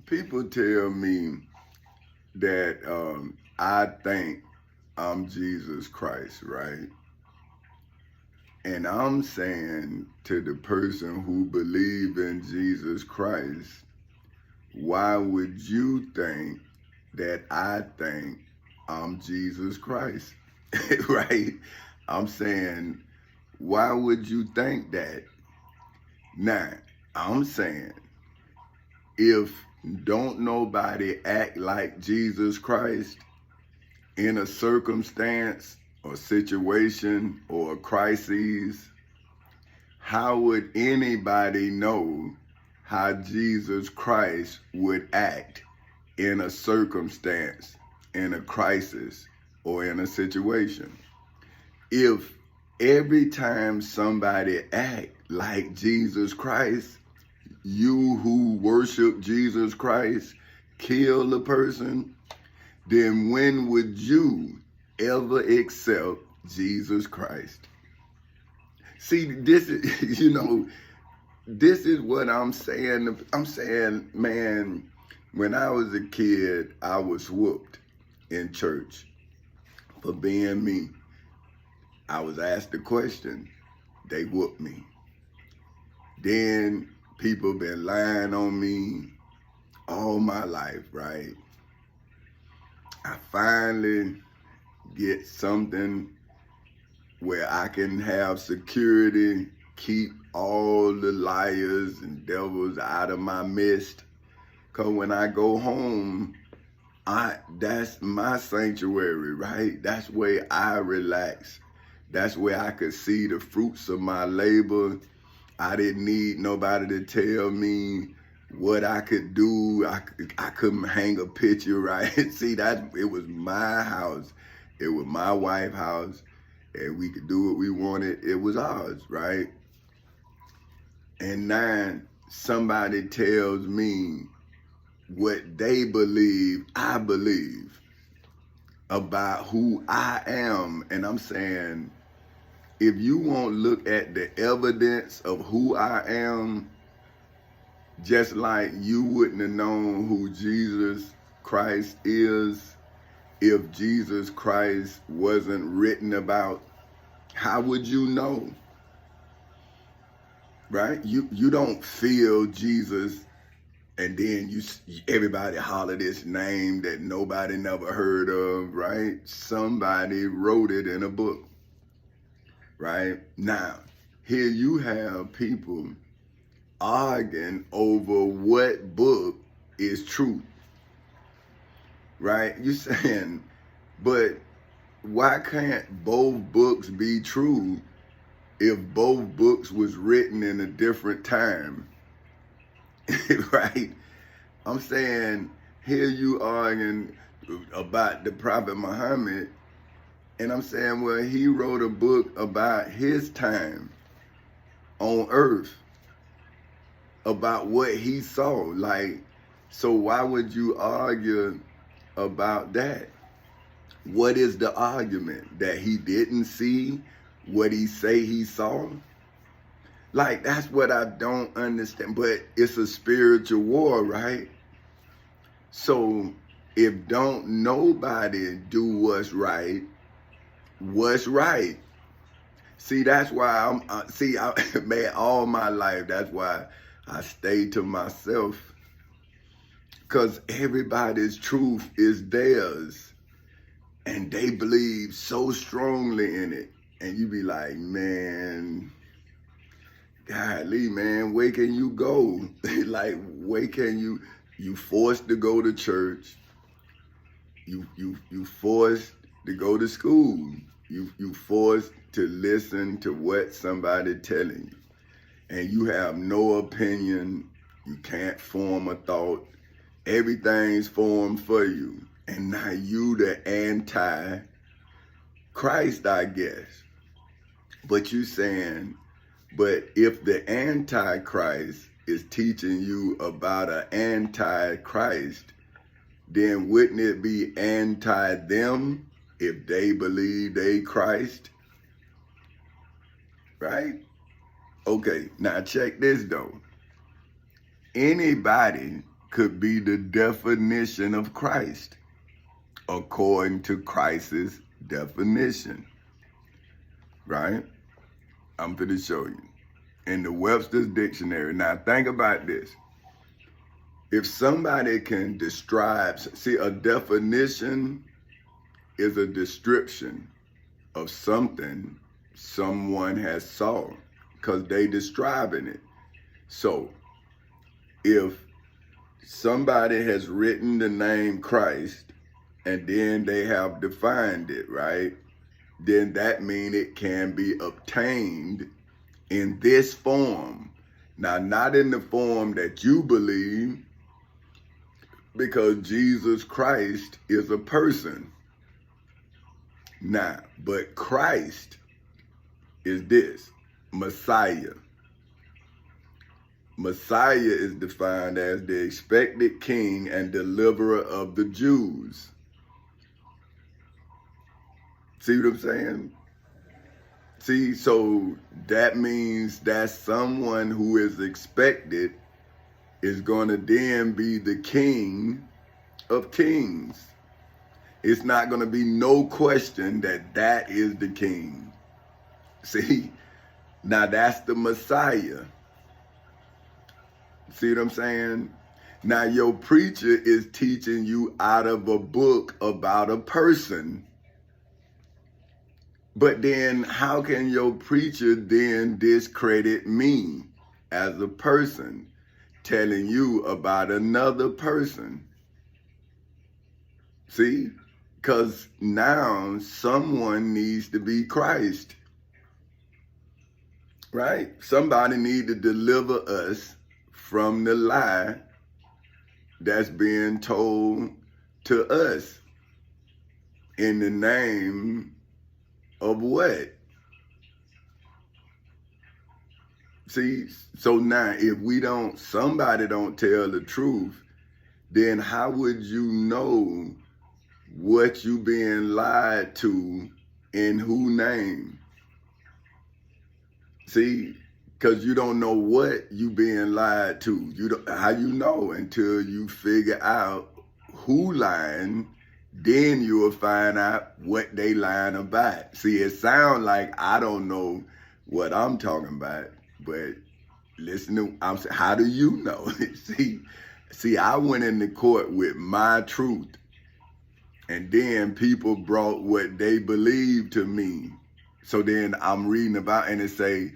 People tell me that I think I'm Jesus Christ, right? And I'm saying to the person who believe in Jesus Christ, why would you think that I think I'm Jesus Christ? Right? I'm saying, why would you think that? Now, I'm saying, if don't nobody act like Jesus Christ in a circumstance or situation or a crisis, how would anybody know how Jesus Christ would act in a circumstance, in a crisis, or in a situation? If every time somebody act like Jesus Christ, you who worship Jesus Christ kill the person, then when would you ever accept Jesus Christ? See, this is, this is what I'm saying. I'm saying, man, when I was a kid, I was whooped in church for being me. I was asked a question, they whooped me. Then people been lying on me all my life, right? I finally get something where I can have security, keep all the liars and devils out of my midst. Cause when I go home, that's my sanctuary, right? That's where I relax. That's where I could see the fruits of my labor. I didn't need nobody to tell me what I could do. I couldn't hang a picture, right? See, it was my house. It was my wife's house. And we could do what we wanted. It was ours, right? And now somebody tells me what they believe I believe about who I am. And I'm saying, if you won't look at the evidence of who I am, just like you wouldn't have known who Jesus Christ is if Jesus Christ wasn't written about, how would you know? Right? You don't feel Jesus and then everybody holler this name that nobody never heard of, right? Somebody wrote it in a book, right? Now, here you have people arguing over what book is truth, right? You saying, but why can't both books be true if both books was written in a different time? Right? I'm saying, here you arguing about the Prophet Muhammad, and I'm saying, well, he wrote a book about his time on earth, about what he saw. Like, so why would you argue about that? What is the argument? That he didn't see what he say he saw? Like, that's what I don't understand. But it's a spiritual war, right? So if don't nobody do what's right, See, that's why man, all my life, that's why I stay to myself. Because everybody's truth is theirs. And they believe so strongly in it. And you be like, man, golly, man, where can you go? Like, where can you forced to go to church. You forced to go to school. You forced to listen to what somebody telling you. And you have no opinion. You can't form a thought. Everything's formed for you. And now you the anti-Christ, I guess. But you saying, but if the anti-Christ is teaching you about an anti-Christ, then wouldn't it be anti-them if they believe they Christ? Right? Okay, now check this though. Anybody could be the definition of Christ, according to Christ's definition, right? I'm going to show you. In the Webster's Dictionary. Now, think about this. If somebody can describe, see, a definition is a description of something someone has saw, because they describing it. So, if somebody has written the name Christ, and then they have defined it, right? Then that means it can be obtained in this form. Now, not in the form that you believe, because Jesus Christ is a person. Now, but Christ is this, Messiah. Messiah is defined as the expected king and deliverer of the Jews. See what I'm saying? See, so that means that someone who is expected is going to then be the King of Kings. It's not going to be no question that that is the King. See, now that's the Messiah. See what I'm saying? Now your preacher is teaching you out of a book about a person. But then how can your preacher then discredit me as a person, telling you about another person? See? Because now someone needs to be Christ. Right? Somebody needs to deliver us from the lie that's being told to us in the name of what? See, so now if somebody don't tell the truth, then how would you know what you being lied to in whose name? See, because you don't know what you being lied to. How you know until you figure out who lying. Then you will find out what they lying about. See, it sounds like I don't know what I'm talking about, but listen to, I'm saying, how do you know? see, I went into court with my truth, and then people brought what they believed to me. So then I'm reading about, and it say,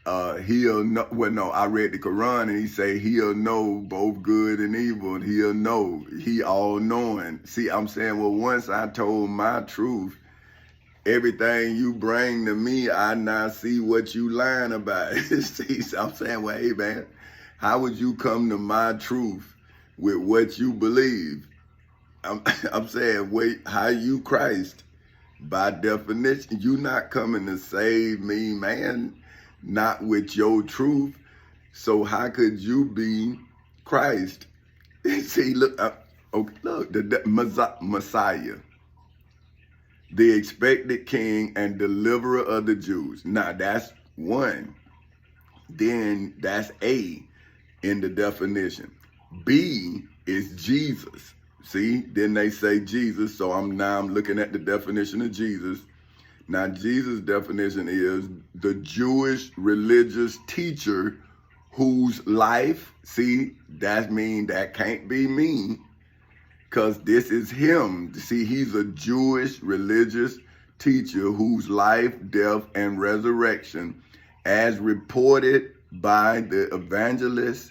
he'll know, well, no, I read the Quran, and he say, he'll know both good and evil, and he'll know, he all knowing. See, I'm saying, well, once I told my truth, everything you bring to me, I now see what you lying about. See, so I'm saying, well, hey, man, how would you come to my truth with what you believe? I'm saying, wait, how you Christ? By definition, you not coming to save me, man. Not with your truth. So how could you be Christ? See, look, look, the Messiah, the expected king and deliverer of the Jews. Now that's one. Then that's A in the definition. B is Jesus. See, then they say Jesus. So I'm looking at the definition of Jesus. Now, Jesus' definition is the Jewish religious teacher whose life, see, that means that can't be me, because this is him. See, he's a Jewish religious teacher whose life, death, and resurrection, as reported by the evangelists,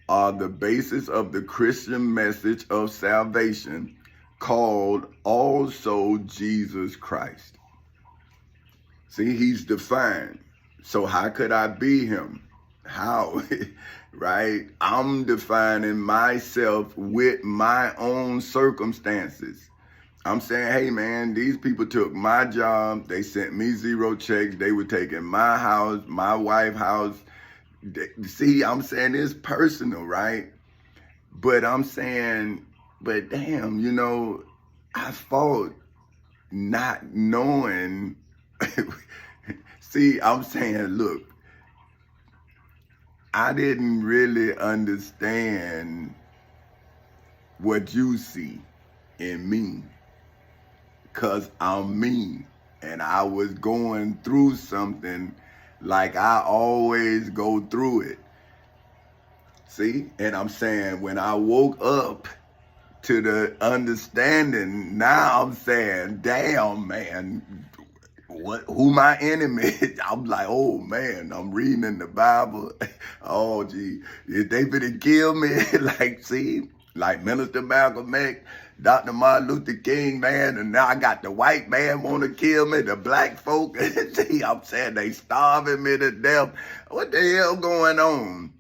are the basis of the Christian message of salvation, called also Jesus Christ. See, he's defined. So how could I be him? How? Right? I'm defining myself with my own circumstances. I'm saying, hey, man, these people took my job. They sent me 0 checks. They were taking my house, my wife's house. See, I'm saying it's personal, right? But I'm saying, but damn, I fought not knowing. See, I'm saying, look, I didn't really understand what you see in me, because I'm me. And I was going through something like I always go through it. See? And I'm saying when I woke up to the understanding, now I'm saying, damn, man, who my enemy? I'm like, oh man, I'm reading in the Bible. Oh gee, if they finna kill me, like, see, like Minister Malcolm X, Dr. Martin Luther King, man, and now I got the white man want to kill me, the black folk. See, I'm saying they starving me to death. What the hell going on?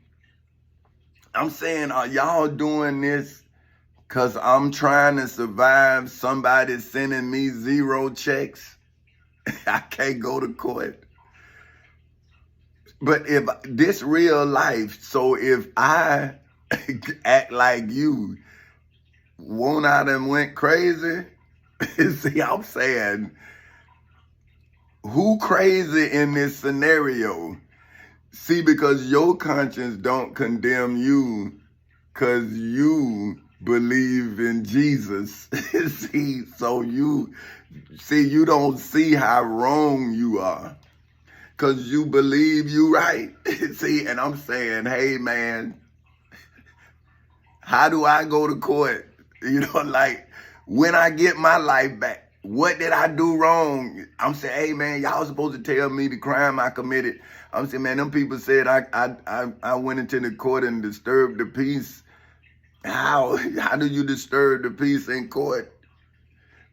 I'm saying, are y'all doing this because I'm trying to survive? Somebody sending me 0 checks. I can't go to court. But if this real life, so if I act like you, won't I done went crazy? See, I'm saying, who crazy in this scenario? See, because your conscience don't condemn you because you believe in Jesus. See, so you don't see how wrong you are because you believe you right. See, and I'm saying, hey, man, how do I go to court? You know, like, when I get my life back, what did I do wrong? I'm saying, hey, man, y'all supposed to tell me the crime I committed. I'm saying, man, them people said I went into the court and disturbed the peace. How do you disturb the peace in court?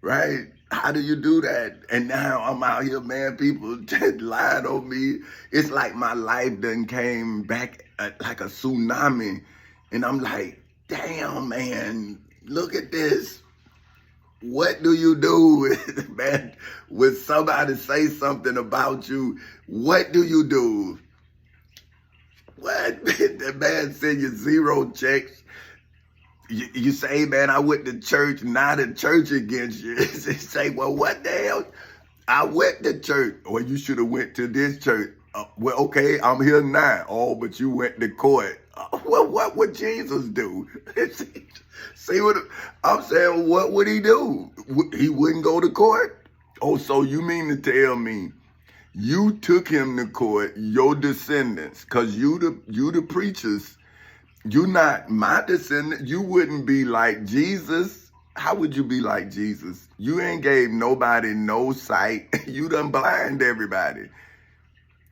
Right? How do you do that? And now I'm out here, man, people just lied on me. It's like my life done came back like a tsunami. And I'm like, damn, man, look at this. What do you do, man, when somebody say something about you? What do you do? What? The man send you 0 checks. You say, man, I went to church, not a church against you. They say, well, what the hell? I went to church. Or you should have went to this church. Well, okay, I'm here now. Oh, but you went to court. Well, what would Jesus do? See what I'm saying? What would he do? He wouldn't go to court? Oh, so you mean to tell me you took him to court, your descendants, because you the preachers. You not my descendant. You wouldn't be like Jesus. How would you be like Jesus? You ain't gave nobody no sight. You done blind everybody.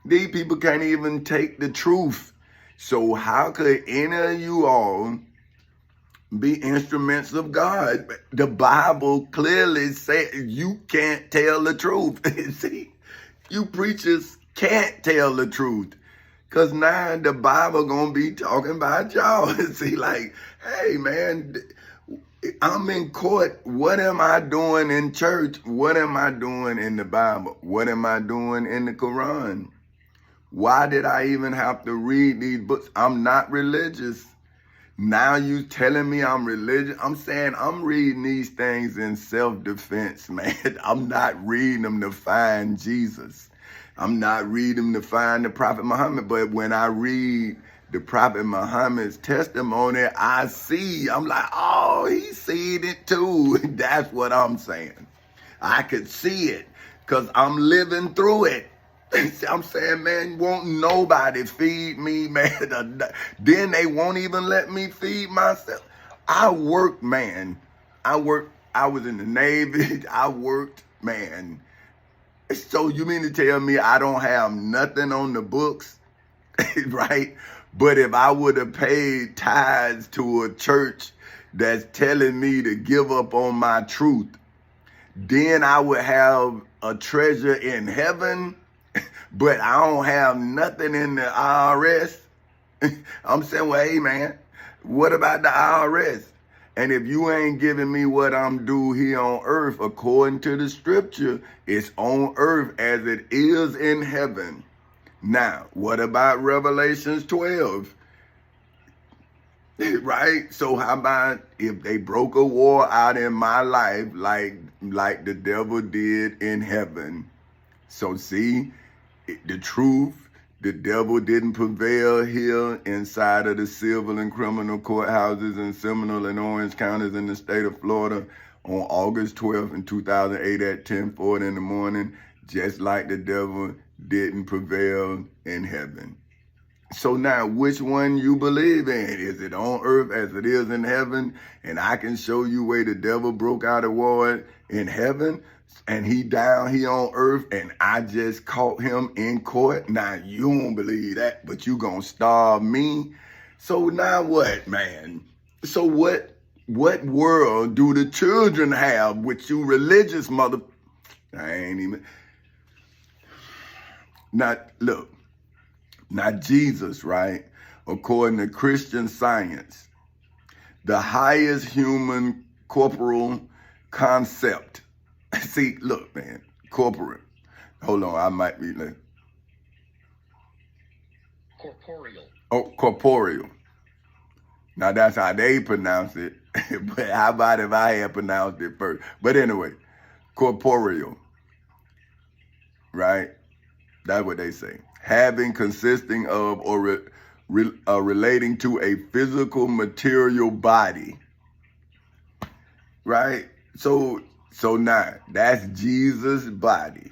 These people can't even take the truth. So how could any of you all be instruments of God? The Bible clearly says you can't tell the truth. See, you preachers can't tell the truth. Because now the Bible going to be talking about y'all. See, like, hey, man, I'm in court. What am I doing in church? What am I doing in the Bible? What am I doing in the Quran? Why did I even have to read these books? I'm not religious. Now you telling me I'm religious? I'm saying I'm reading these things in self-defense, man. I'm not reading them to find Jesus. I'm not reading them to find the Prophet Muhammad. But when I read the Prophet Muhammad's testimony, I'm like, oh, he seen it too. That's what I'm saying. I could see it because I'm living through it. I'm saying, man, won't nobody feed me, man. Then they won't even let me feed myself. I worked, man. I was in the Navy. I worked, man. So you mean to tell me I don't have nothing on the books, right? But if I would have paid tithes to a church that's telling me to give up on my truth, then I would have a treasure in heaven, but I don't have nothing in the IRS. I'm saying, well, hey, man, what about the IRS? And if you ain't giving me what I'm due here on earth, according to the scripture, it's on earth as it is in heaven. Now, what about Revelations 12? Right? So how about if they broke a war out in my life like the devil did in heaven? So see, the truth The devil didn't prevail here inside of the civil and criminal courthouses in Seminole and Orange counties in the state of Florida on August 12th in 2008 at 10:40 in the morning, just like the devil didn't prevail in heaven. So now, which one you believe in? Is it on earth as it is in heaven? And I can show you where the devil broke out a war in heaven, and he down here on earth, and I just caught him in court. Now, you won't believe that, but you gonna starve me? So now what, man? So what world do the children have with you religious mother? I ain't even... Not, look. Now, Jesus, right, according to Christian Science, the highest human corporal concept. See, look, man, corporal. Hold on, I might be like... Corporeal. Oh, corporeal. Now, that's how they pronounce it. But how about if I had pronounced it first? But anyway, corporeal, right? That's what they say. Having, consisting of, or relating to a physical material body, right? So now that's Jesus' body,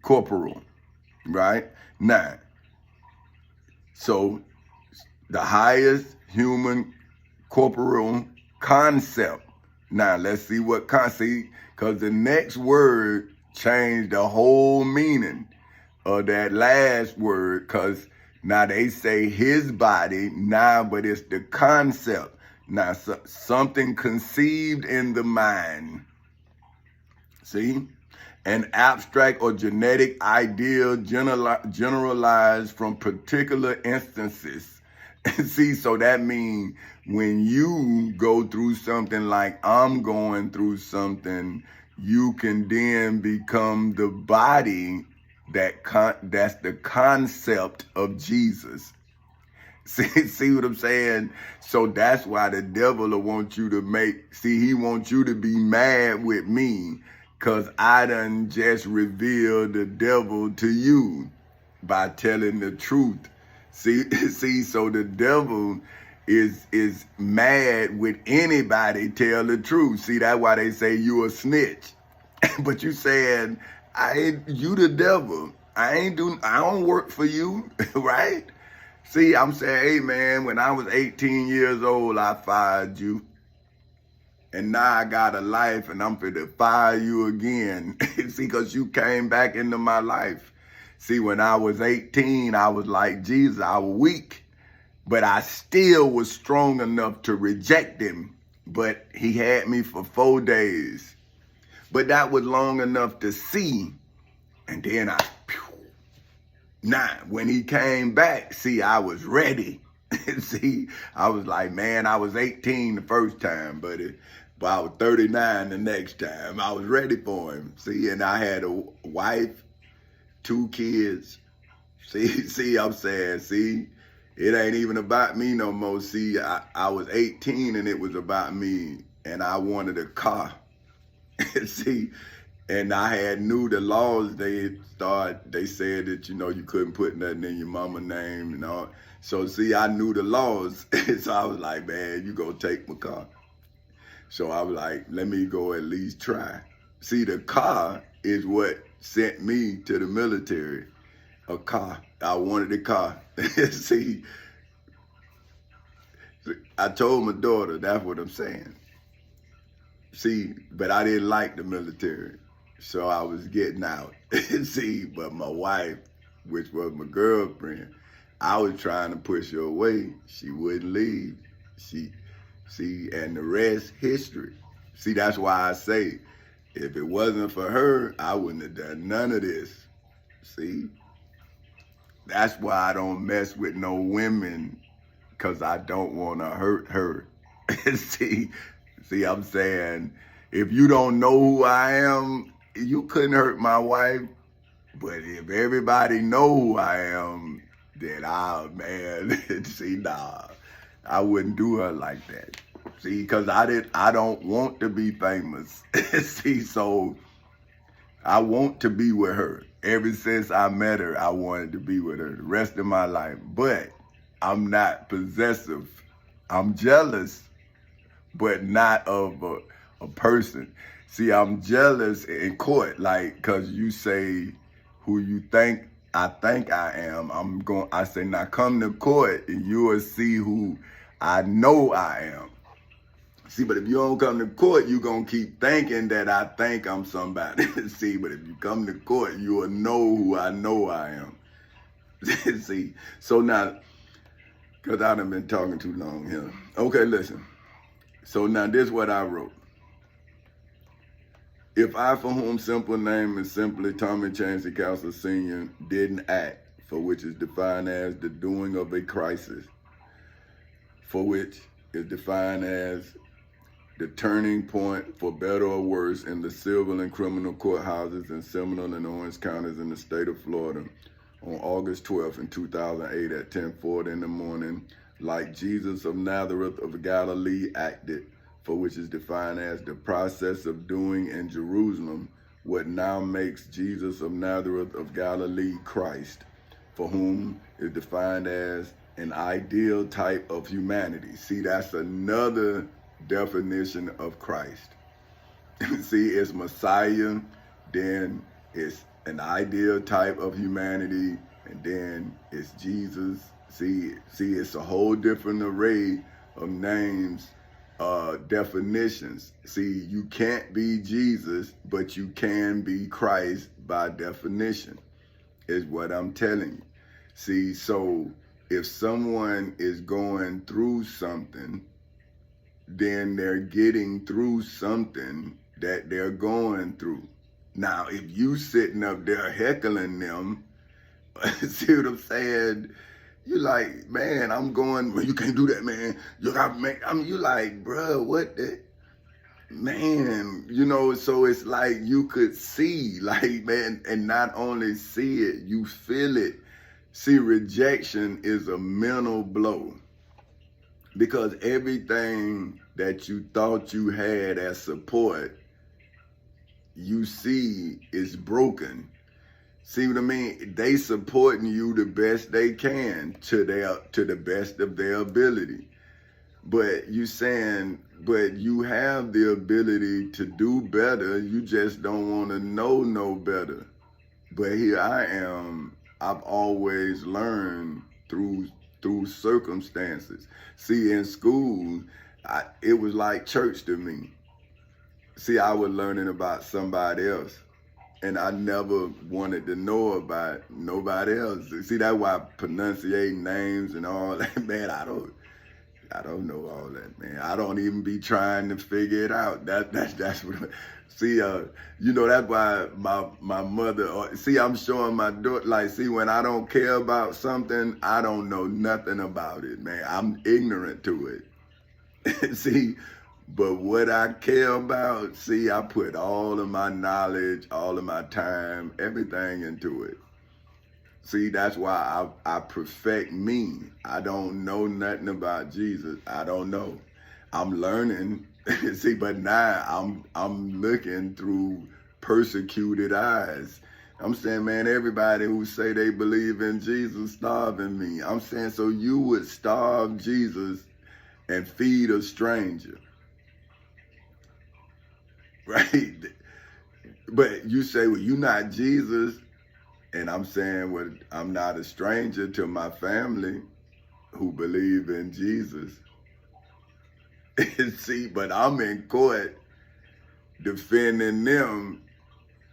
corporal, right? Now, so the highest human corporal concept. Now let's see what concept, because the next word changed the whole meaning of that last word, because now they say his body now, but it's the concept. Now, something conceived in the mind. See? An abstract or genetic idea generalized from particular instances. See, so that means when you go through something like I'm going through something, you can then become the body that's the concept of Jesus. See what I'm saying? So that's why the devil will want you to he wants you to be mad with me, because I done just revealed the devil to you by telling the truth. See, so the devil is mad with anybody tell the truth. See, that's why they say you a snitch. But you saying, you the devil. I don't work for you, right? See, I'm saying, hey man, when I was 18 years old, I fired you. And now I got a life and I'm finna fire you again. See, because you came back into my life. See, when I was 18, I was like Jesus, I was weak. But I still was strong enough to reject him. But he had me for 4 days. But that was long enough to see. And then now, when he came back, see, I was ready. See, I was like, man, I was 18 the first time, but I was 39 the next time. I was ready for him. See, and I had a wife, 2 kids. See, I'm saying, see, it ain't even about me no more. See, I was 18 and it was about me, and I wanted a car. See, and I knew the laws. They said that, you couldn't put nothing in your mama's name and all. So see, I knew the laws. So I was like, man, you gonna take my car. So I was like, let me go at least try. See, the car is what sent me to the military. A car. I wanted a car. See, I told my daughter, that's what I'm saying. See, but I didn't like the military. So I was getting out. See, but my wife, which was my girlfriend, I was trying to push her away. She wouldn't leave. And the rest, history. See, that's why I say, if it wasn't for her, I wouldn't have done none of this. See? That's why I don't mess with no women, because I don't want to hurt her. See, I'm saying, if you don't know who I am, you couldn't hurt my wife. But if everybody know who I am, then see, nah, I wouldn't do her like that. See, because I don't want to be famous. See, so I want to be with her. Ever since I met her, I wanted to be with her the rest of my life. But I'm not possessive. I'm jealous, but not of a person. See, I'm jealous in court, like, cause you say who you think I am. I say, now come to court and you will see who I know I am. See, but if you don't come to court, you gonna keep thinking that I think I'm somebody. See, but if you come to court, you will know who I know I am. See, so now, cause I done been talking too long here. Okay, listen. So now this is what I wrote. If I, for whom simple name is simply Tommy Chancey Castle Sr., didn't act, for which is defined as the doing of a crisis, for which is defined as the turning point for better or worse in the civil and criminal courthouses in Seminole and Orange counties in the state of Florida on August 12th in 2008 at 10:40 in the morning, like Jesus of Nazareth of Galilee acted, for which is defined as the process of doing in Jerusalem what now makes Jesus of Nazareth of Galilee Christ, for whom is defined as an ideal type of humanity. See, that's another definition of Christ. See, it's Messiah, then it's an ideal type of humanity, and then it's Jesus. See, it's a whole different array of names, definitions. See, you can't be Jesus, but you can be Christ by definition, is what I'm telling you. See, so if someone is going through something, then they're getting through something that they're going through. Now, if you sitting up there heckling them, see what I'm saying? You like, man, I'm going, well, you can't do that, man. You got to make, you like, bro, what the, man, you know, so it's like you could see, like, man, and not only see it, you feel it. See, rejection is a mental blow. Because everything that you thought you had as support, you see is broken. See what I mean? They supporting you the best they can to the best of their ability. But you saying, but you have the ability to do better. You just don't want to know no better. But here I am. I've always learned through circumstances. See, in school, it was like church to me. See, I was learning about somebody else, and I never wanted to know about nobody else. See, that's why pronunciating names and all that, man, I don't know all that, man. I don't even be trying to figure it out. That's what. See, you know, that's why my mother. See, I'm showing my daughter. Like, see, when I don't care about something, I don't know nothing about it, man. I'm ignorant to it. See, but what I care about, see, I put all of my knowledge, all of my time, everything into it. See, that's why I perfect me. I don't know nothing about Jesus. I don't know. I'm learning. See, but now I'm looking through persecuted eyes. I'm saying, man, everybody who say they believe in Jesus starving me. I'm saying, so you would starve Jesus and feed a stranger, right? But you say, well, you're not Jesus. And I'm saying, well, I'm not a stranger to my family who believe in Jesus. See, but I'm in court defending them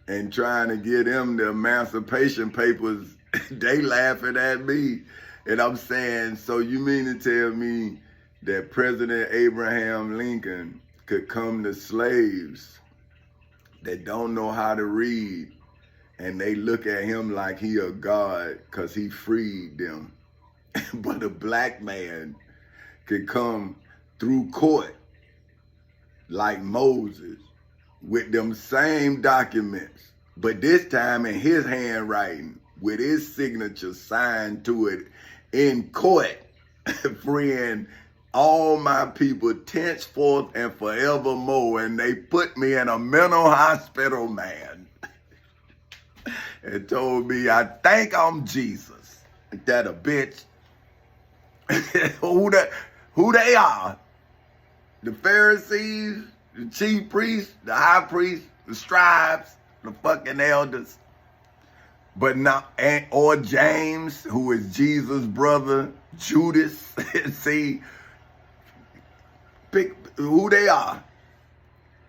and trying to get them the emancipation papers. They laughing at me. And I'm saying, so you mean to tell me that President Abraham Lincoln could come to slaves that don't know how to read, and they look at him like he a god because he freed them? But a black man could come through court like Moses with them same documents, but this time in his handwriting with his signature signed to it in court, freeing all my people henceforth and forevermore, and they put me in a mental hospital, man. and told me, I think I'm Jesus. Ain't that a bitch? who they are? The Pharisees, the chief priests, the high priests, the scribes, the fucking elders. But not, or James, who is Jesus' brother, Judas. See, pick who they are.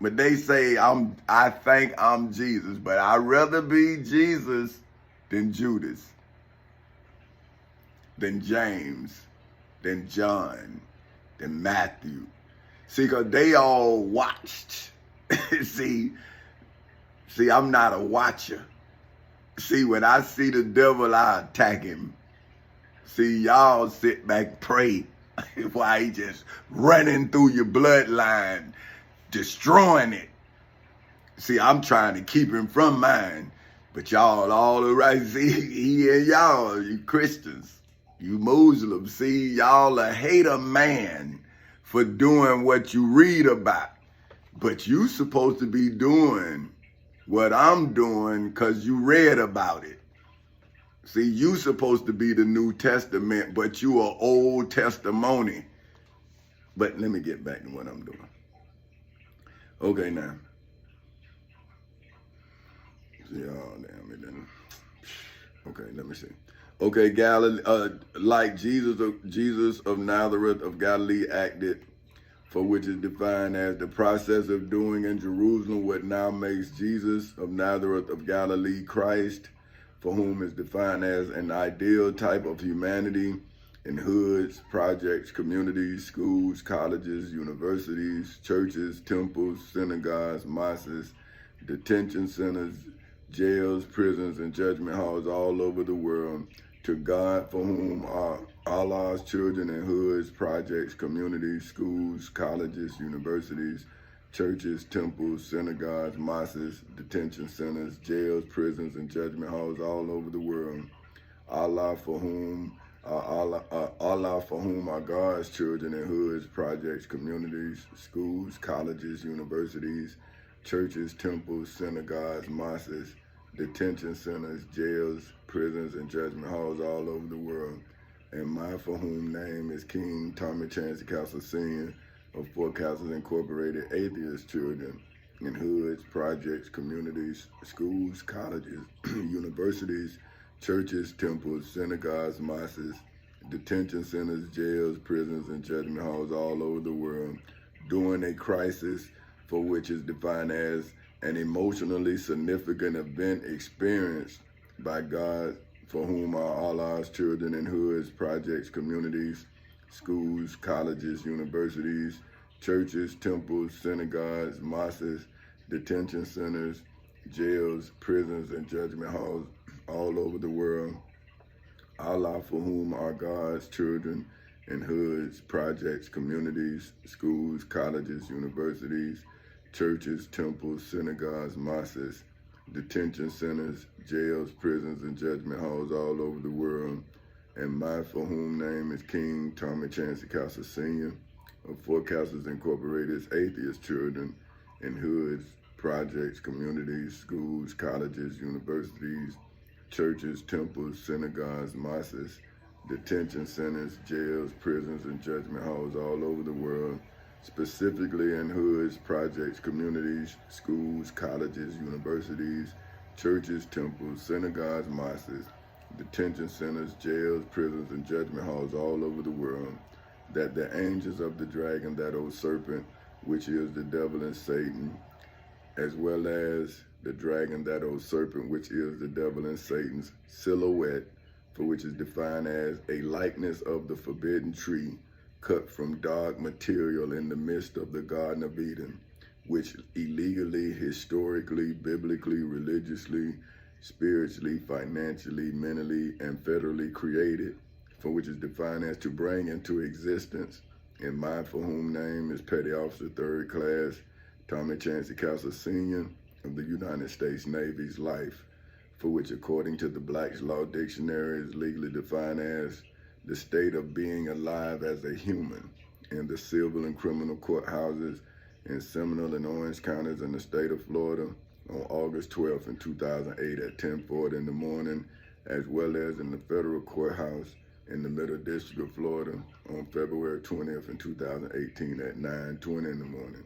But they say, I think I'm Jesus, but I'd rather be Jesus than Judas, than James, than John, than Matthew. See, because they all watched. see, I'm not a watcher. See, when I see the devil, I attack him. See, y'all sit back, pray while he just running through your bloodline, destroying it. See, I'm trying to keep him from mine. But y'all all right. See, he and y'all, you Christians, you Muslims, see, y'all hate a man for doing what you read about. But you supposed to be doing what I'm doing because you read about it. See, you supposed to be the New Testament, but you are Old Testimony. But let me get back to what I'm doing. Okay, now. See, oh, damn it. Then. Okay, let me see. Okay, Galilee, like Jesus of Nazareth of Galilee acted, for which is defined as the process of doing in Jerusalem what now makes Jesus of Nazareth of Galilee Christ, for whom is defined as an ideal type of humanity in hoods, projects, communities, schools, colleges, universities, churches, temples, synagogues, mosques, detention centers, jails, prisons, and judgment halls all over the world, to God for whom are Allah's children in hoods, projects, communities, schools, colleges, universities, churches, temples, synagogues, mosques, detention centers, jails, prisons, and judgment halls all over the world. Allah for whom are God's children in hoods, projects, communities, schools, colleges, universities, churches, temples, synagogues, mosques, detention centers, jails, prisons, and judgment halls all over the world. And my for whom name is King Tommy Chancey Castle Sr. of Fort Castles Incorporated Atheist Children in hoods, projects, communities, schools, colleges, universities, churches, temples, synagogues, mosques, detention centers, jails, prisons, and judgment halls all over the world, during a crisis for which is defined as an emotionally significant event experienced by God, for whom are Allah's children in hoods, projects, communities, schools, colleges, universities, churches, temples, synagogues, mosques, detention centers, jails, prisons, and judgment halls all over the world. Allah for whom are God's children in hoods, projects, communities, schools, colleges, universities, churches, temples, synagogues, mosques, detention centers, jails, prisons, and judgment halls all over the world. And my for whom name is King Tommy Chancey Castle Sr. of Fort Castles Incorporated's Atheist Children in hoods, projects, communities, schools, colleges, universities, churches, temples, synagogues, mosques, detention centers, jails, prisons, and judgment halls all over the world, specifically in hoods, projects, communities, schools, colleges, universities, churches, temples, synagogues, mosques, detention centers, jails, prisons, and judgment halls all over the world, that the angels of the dragon, that old serpent, which is the devil and Satan, as well as the dragon, that old serpent, which is the devil and Satan's silhouette, for which is defined as a likeness of the forbidden tree, cut from dark material in the midst of the Garden of Eden, which illegally, historically, biblically, religiously, spiritually, financially, mentally, and federally created, for which is defined as to bring into existence, and my for whom name is Petty Officer 3rd Class Tommy Chancey Castle Sr. of the United States Navy's life, for which according to the Black's Law Dictionary is legally defined as the state of being alive as a human in the civil and criminal courthouses in Seminole and Orange counties in the state of Florida, on August 12th in 2008 at 10:40 in the morning, as well as in the federal courthouse in the Middle District of Florida on February 20th in 2018 at 9:20 in the morning.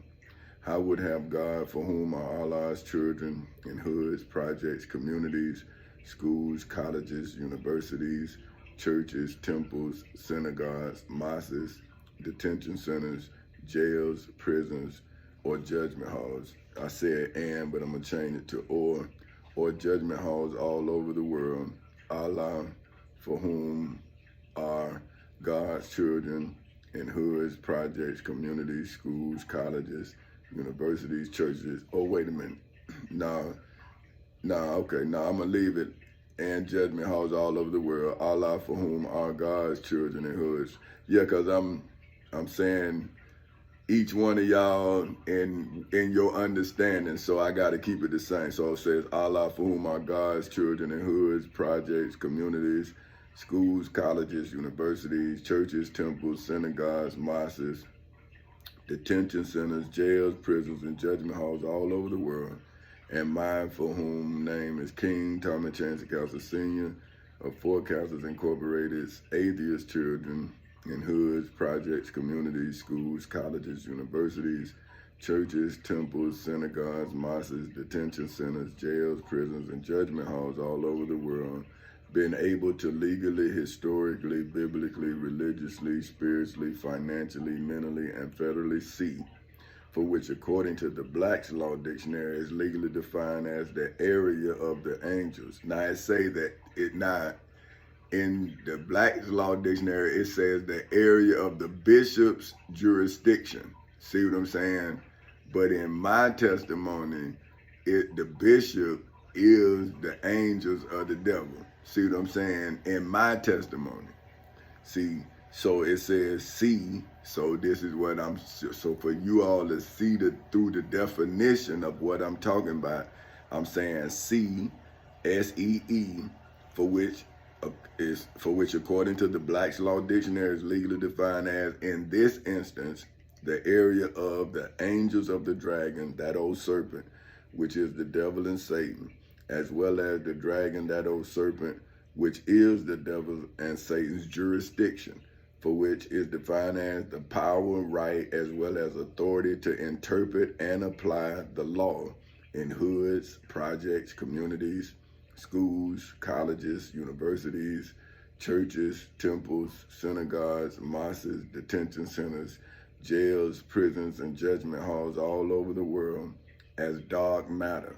How would have God, for whom are Allah's children in hoods, projects, communities, schools, colleges, universities, churches, temples, synagogues, mosques, detention centers, jails, prisons, or judgment halls. I said and, but I'm going to change it to or judgment halls all over the world. Allah, for whom are God's children in hoods, projects, communities, schools, colleges, universities, churches. Oh, wait a minute. Okay. I'm going to leave it. And judgment halls all over the world. Allah, for whom are God's children in hoods. Yeah, because I'm saying each one of y'all in your understanding, so I got to keep it the same. So it says, Allah, for whom are God's children in hoods, projects, communities, schools, colleges, universities, churches, temples, synagogues, mosques, detention centers, jails, prisons, and judgment halls all over the world. And mine, for whom name is King Thomas Chancy Castle Sr. of Forecasters Incorporated's atheist children in hoods, projects, communities, schools, colleges, universities, churches, temples, synagogues, mosques, detention centers, jails, prisons, and judgment halls all over the world, been able to legally, historically, biblically, religiously, spiritually, financially, mentally, and federally see, for which according to the Black's Law Dictionary is legally defined as the area of the angels. Now it say that in the Black's Law Dictionary, it says the area of the bishop's jurisdiction. See what I'm saying? But in my testimony, the bishop is the angels of the devil. See what I'm saying? In my testimony. See, so it says see. So this is what so for you all to see through the definition of what I'm talking about, I'm saying see, S-E-E, for which according to the Black's Law Dictionary is legally defined as, in this instance, the area of the angels of the dragon, that old serpent, which is the devil and Satan, as well as the dragon, that old serpent, which is the devil and Satan's jurisdiction, for which is defined as the power, right, as well as authority to interpret and apply the law in hoods, projects, communities, schools, colleges, universities, churches, temples, synagogues, mosques, detention centers, jails, prisons, and judgment halls all over the world as dark matter,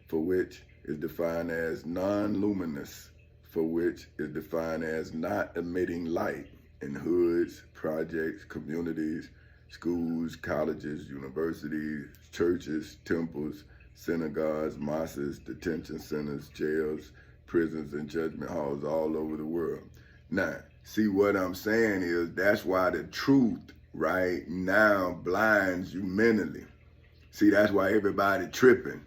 for which is defined as non-luminous, for which is defined as not emitting light in hoods, projects, communities, schools, colleges, universities, churches, temples, synagogues, mosques, detention centers, jails, prisons, and judgment halls all over the world. Now, see what I'm saying is that's why the truth right now blinds you mentally. See, that's why everybody tripping,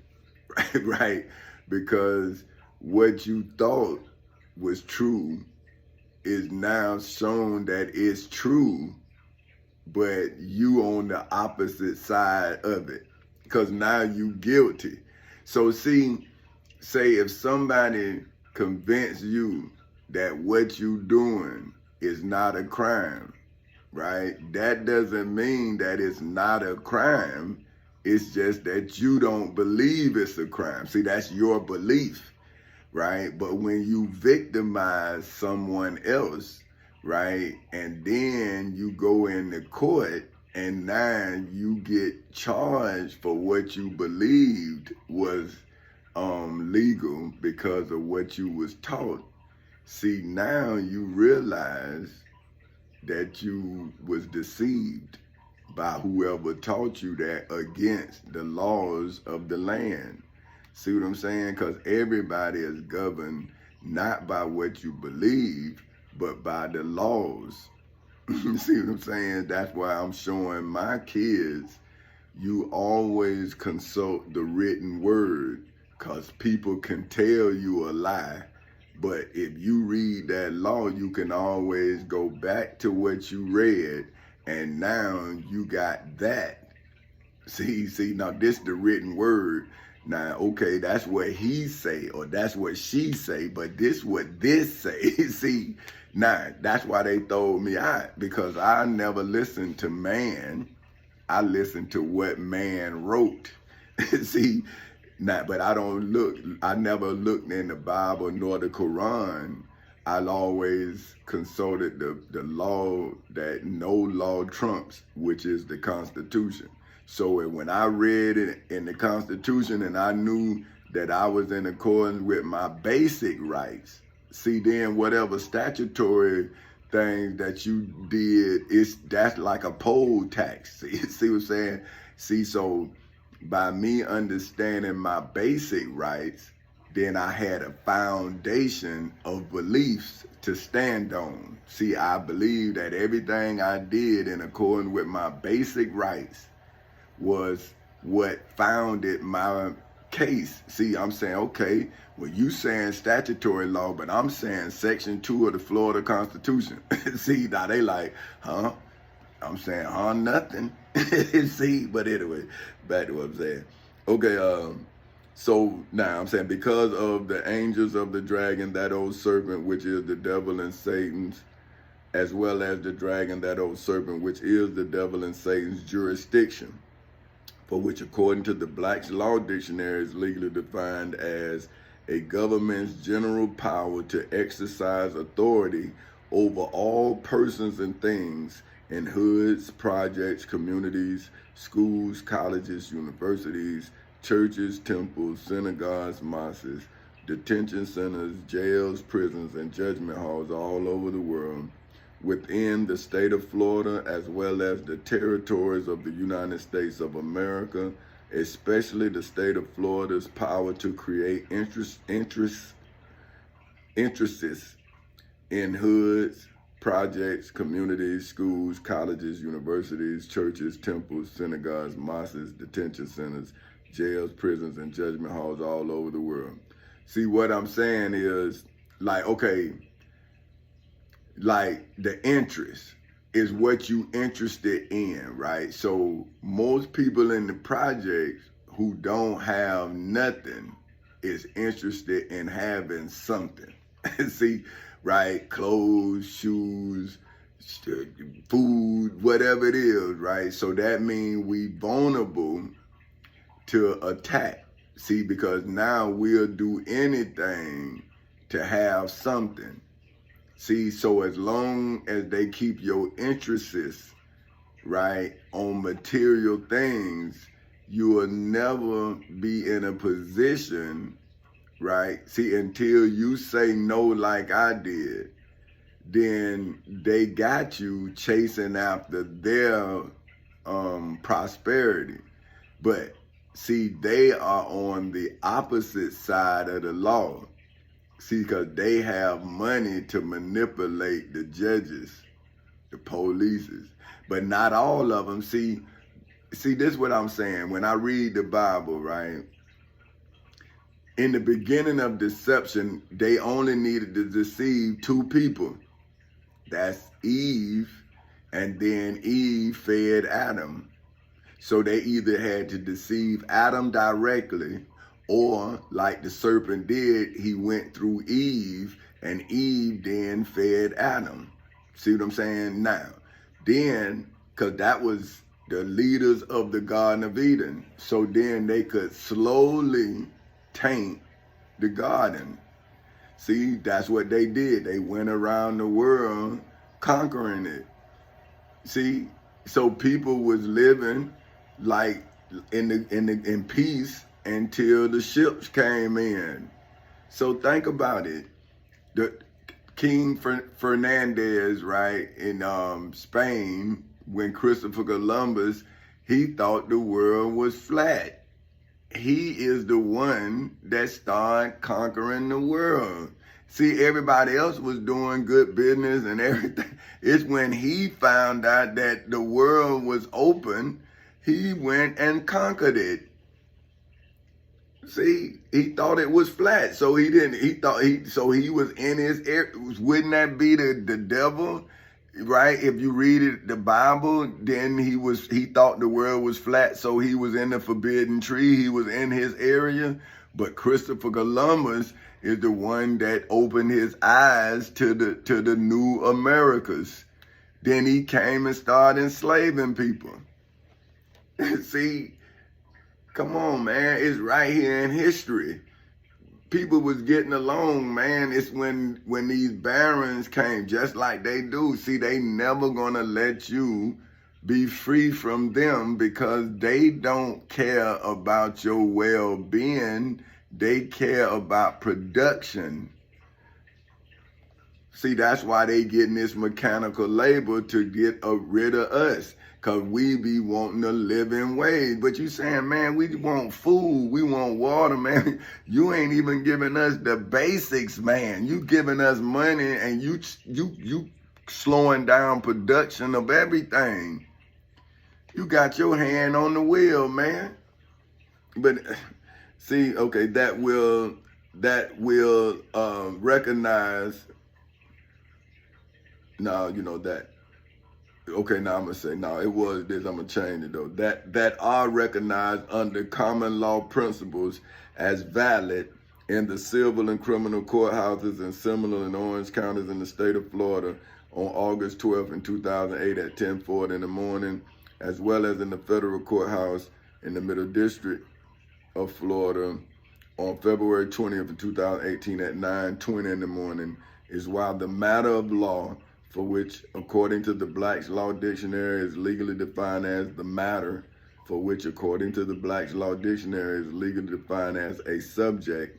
right? Because what you thought was true is now shown that it's true, but you on the opposite side of it, because now you guilty. So see, say if somebody convince you that what you doing is not a crime, right? That doesn't mean that it's not a crime. It's just that you don't believe it's a crime. See, that's your belief, right? But when you victimize someone else, right, and then you go into court and now you get charged for what you believed was legal because of what you was taught. See, now you realize that you was deceived by whoever taught you that against the laws of the land. See what I'm saying? Because everybody is governed not by what you believe, but by the laws. See what I'm saying? That's why I'm showing my kids, you always consult the written word, because people can tell you a lie. But if you read that law, you can always go back to what you read, and now you got that. See, now this the written word. Now, okay, that's what he say, or that's what she say, but this what this say. See, now, that's why they throw me out, because I never listened to man. I listened to what man wrote. See, now, but I never looked in the Bible nor the Quran. I always consulted the law that no law trumps, which is the Constitution. So when I read it in the Constitution and I knew that I was in accordance with my basic rights, see, then whatever statutory things that you did, that's like a poll tax. See what I'm saying? See, so by me understanding my basic rights, then I had a foundation of beliefs to stand on. See, I believe that everything I did in accordance with my basic rights was what founded my case. See, I'm saying, okay, well, you saying statutory law, but I'm saying Section 2 of the Florida Constitution. See, now they like, huh? I'm saying, huh, nothing. See, but anyway, back to what I'm saying. Okay, so now I'm saying, because of the angels of the dragon, that old serpent, which is the devil and Satan's, as well as the dragon, that old serpent, which is the devil and Satan's jurisdiction, for which according to the Black's Law Dictionary is legally defined as a government's general power to exercise authority over all persons and things in hoods, projects, communities, schools, colleges, universities, churches, temples, synagogues, mosques, detention centers, jails, prisons, and judgment halls all over the world, within the state of Florida, as well as the territories of the United States of America, especially the state of Florida's power to create interests in hoods, projects, communities, schools, colleges, universities, churches, temples, synagogues, mosques, detention centers, jails, prisons, and judgment halls all over the world. See, what I'm saying is, like, okay, like the interest is what you interested in, right? So most people in the projects who don't have nothing is interested in having something. See, right? Clothes, shoes, food, whatever it is, right? So that means we vulnerable to attack. See, because now we'll do anything to have something. See, so as long as they keep your interests, right, on material things, you will never be in a position, right? See, until you say no like I did, then they got you chasing after their prosperity. But see, they are on the opposite side of the law. See, because they have money to manipulate the judges, the polices, but not all of them. See, this is what I'm saying. When I read the Bible, right, in the beginning of deception, they only needed to deceive two people. That's Eve, and then Eve fed Adam. So they either had to deceive Adam directly, or like the serpent did, he went through Eve, and Eve then fed Adam. See what I'm saying? Now, then, because that was the leaders of the Garden of Eden, so then they could slowly taint the garden. See, that's what they did. They went around the world conquering it. See, so people was living like in peace until the ships came in. So think about it. The King Fernandez, right, in Spain, when Christopher Columbus, he thought the world was flat. He is the one that started conquering the world. See, everybody else was doing good business and everything. It's when he found out that the world was open, he went and conquered it. See, he thought it was flat, so he was in his air. Wouldn't that be the devil? right? If you read it, the Bible, then he thought the world was flat, so he was in the forbidden tree. He was in his area. But Christopher Columbus is the one that opened his eyes to the new Americas. Then he came and started enslaving people. See, come on, man. It's right here in history. People was getting along, man. It's when these barons came, just like they do. See, they never gonna let you be free from them because they don't care about your well-being. They care about production. See, that's why they getting this mechanical labor to get rid of us. Because we be wanting a living wage. But you saying, man, we want food. We want water, man. You ain't even giving us the basics, man. You giving us money and you slowing down production of everything. You got your hand on the wheel, man. But see, okay, that will recognize. No, you know that. Okay, now I'm gonna say no. It was this. I'm gonna change it though. That are recognized under common law principles as valid in the civil and criminal courthouses in Seminole and Orange counties in the state of Florida on August 12th in 2008 at 10:40 in the morning, as well as in the federal courthouse in the Middle District of Florida on February 20th of 2018 at 9:20 in the morning, is while the matter of law, for which, according to the Black's Law Dictionary, is legally defined as the matter, for which, according to the Black's Law Dictionary, is legally defined as a subject,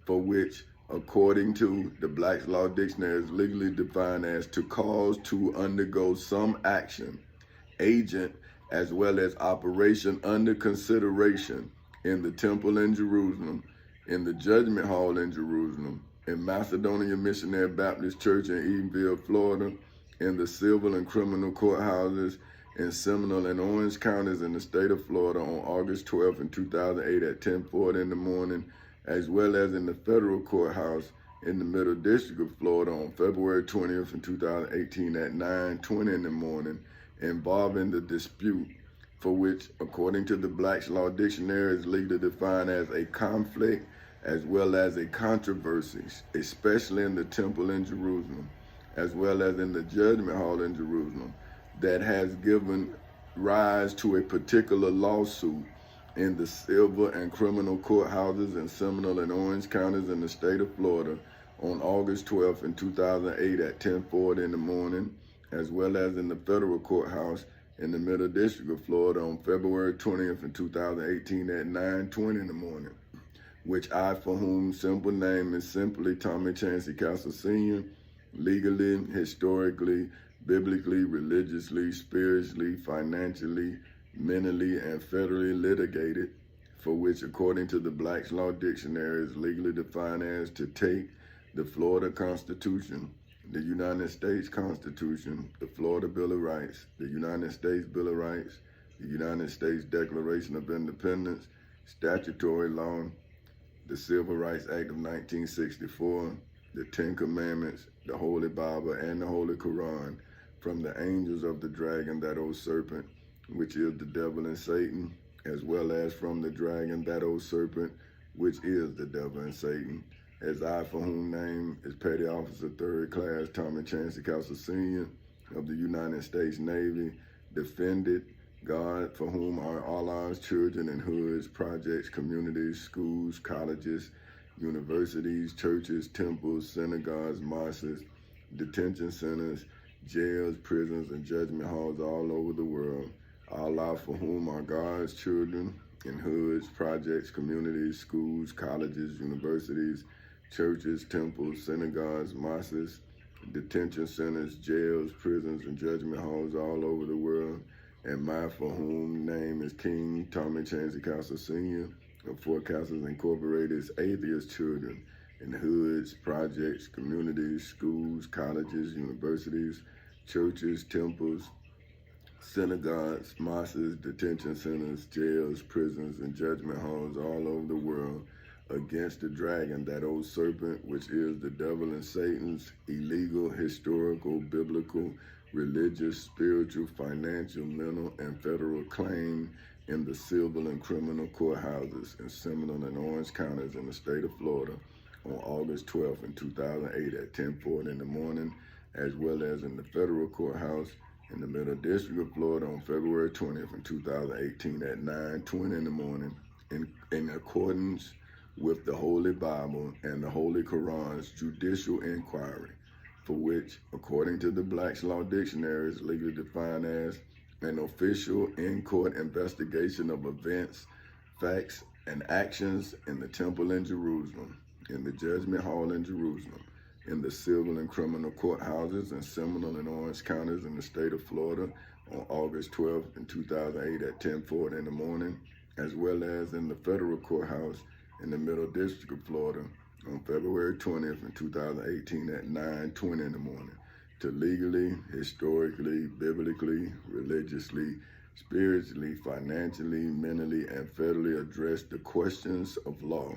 for which, according to the Black's Law Dictionary, is legally defined as to cause to undergo some action, agent, as well as operation under consideration in the temple in Jerusalem, in the judgment hall in Jerusalem, in Macedonia Missionary Baptist Church in Edenville, Florida, in the civil and criminal courthouses in Seminole and Orange counties in the state of Florida on August 12th in 2008 at 10:40 in the morning, as well as in the federal courthouse in the Middle District of Florida on February 20th in 2018 at 9:20 in the morning, involving the dispute, for which, according to the Black's Law Dictionary, is legally defined as a conflict as well as a controversy, especially in the temple in Jerusalem, as well as in the judgment hall in Jerusalem, that has given rise to a particular lawsuit in the civil and criminal courthouses in Seminole and Orange counties in the state of Florida on August 12th in 2008 at 10:40 in the morning, as well as in the federal courthouse in the Middle District of Florida on February 20th in 2018 at 9:20 in the morning, which I, for whom simple name is simply Tommy Chancey Castle Sr., legally, historically, biblically, religiously, spiritually, financially, mentally, and federally litigated, for which, according to the Black's Law Dictionary, is legally defined as to take the Florida Constitution, the United States Constitution, the Florida Bill of Rights, the United States Bill of Rights, the United States Declaration of Independence, statutory law, the Civil Rights Act of 1964, the Ten Commandments, the Holy Bible, and the Holy Quran, from the angels of the dragon, that old serpent, which is the devil and Satan, as well as from the dragon, that old serpent, which is the devil and Satan, as I, for whom name is Petty Officer 3rd Class Tommy Chancey Castle Sr. of the United States Navy, defended God, for whom are all our children in hoods, projects, communities, schools, colleges, universities, churches, temples, synagogues, mosques, detention centers, jails, prisons, and judgment halls all over the world. Allah, for whom are God's children in hoods, projects, communities, schools, colleges, universities, churches, temples, synagogues, mosques, detention centers, jails, prisons, and judgment halls all over the world. And my, for whom name is King Tommy Chancey Castle Sr. of Four Castles Incorporated's atheist children in hoods, projects, communities, schools, colleges, universities, churches, temples, synagogues, mosques, detention centers, jails, prisons, and judgment halls all over the world, against the dragon, that old serpent, which is the devil and Satan's illegal, historical, biblical, religious, spiritual, financial, mental, and federal claim in the civil and criminal courthouses in Seminole and Orange counties in the state of Florida on August 12th in 2008 at 10:40 in the morning, as well as in the federal courthouse in the Middle District of Florida on February 20th in 2018 at 9:20 in the morning in accordance with the Holy Bible and the Holy Quran's judicial inquiry, for which, according to the Black's Law Dictionary, is legally defined as an official in-court investigation of events, facts, and actions in the temple in Jerusalem, in the judgment hall in Jerusalem, in the civil and criminal courthouses in Seminole and Orange counties in the state of Florida on August 12th in 2008 at 10:40 in the morning, as well as in the federal courthouse in the Middle District of Florida on February 20th in 2018 at 9:20 in the morning, to legally, historically, biblically, religiously, spiritually, financially, mentally, and federally address the questions of law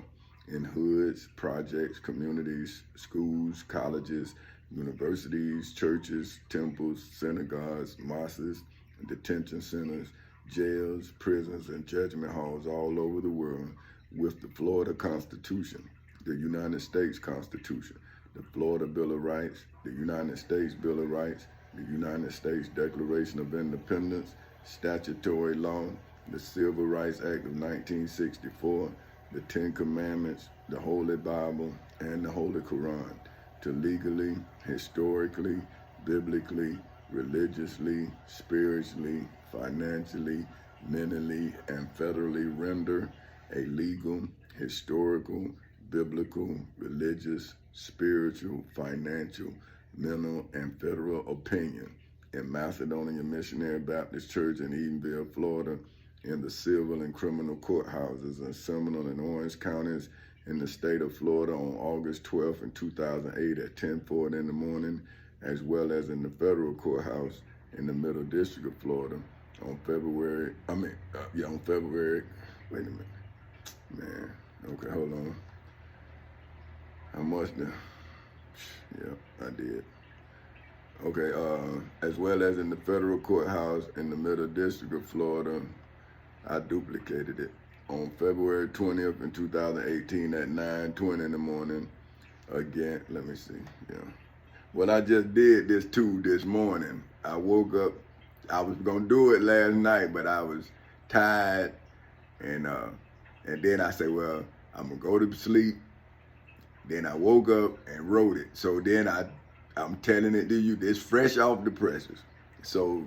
in hoods, projects, communities, schools, colleges, universities, churches, temples, synagogues, mosques, detention centers, jails, prisons, and judgment halls all over the world with the Florida Constitution, the United States Constitution, the Florida Bill of Rights, the United States Bill of Rights, the United States Declaration of Independence, statutory law, the Civil Rights Act of 1964, the Ten Commandments, the Holy Bible, and the Holy Quran, to legally, historically, biblically, religiously, spiritually, financially, mentally, and federally render a legal, historical, biblical, religious, spiritual, financial, mental, and federal opinion in Macedonia Missionary Baptist Church in Edenville, Florida, in the civil and criminal courthouses in Seminole and Orange counties in the state of Florida on August 12th in 2008 at 10:40 in the morning, as well as in the federal courthouse in the Middle District of Florida on February, wait a minute, man, okay, hold on. I must have, yeah, I did. Okay, as well as in the federal courthouse in the Middle District of Florida, I duplicated it on February 20th in 2018 at 9:20 in the morning. Again, let me see, yeah. Well, I just did this too this morning. I woke up, I was gonna do it last night, but I was tired, and then I said, well, I'm gonna go to sleep. Then I woke up and wrote it. So then I'm telling it to you, it's fresh off the presses. So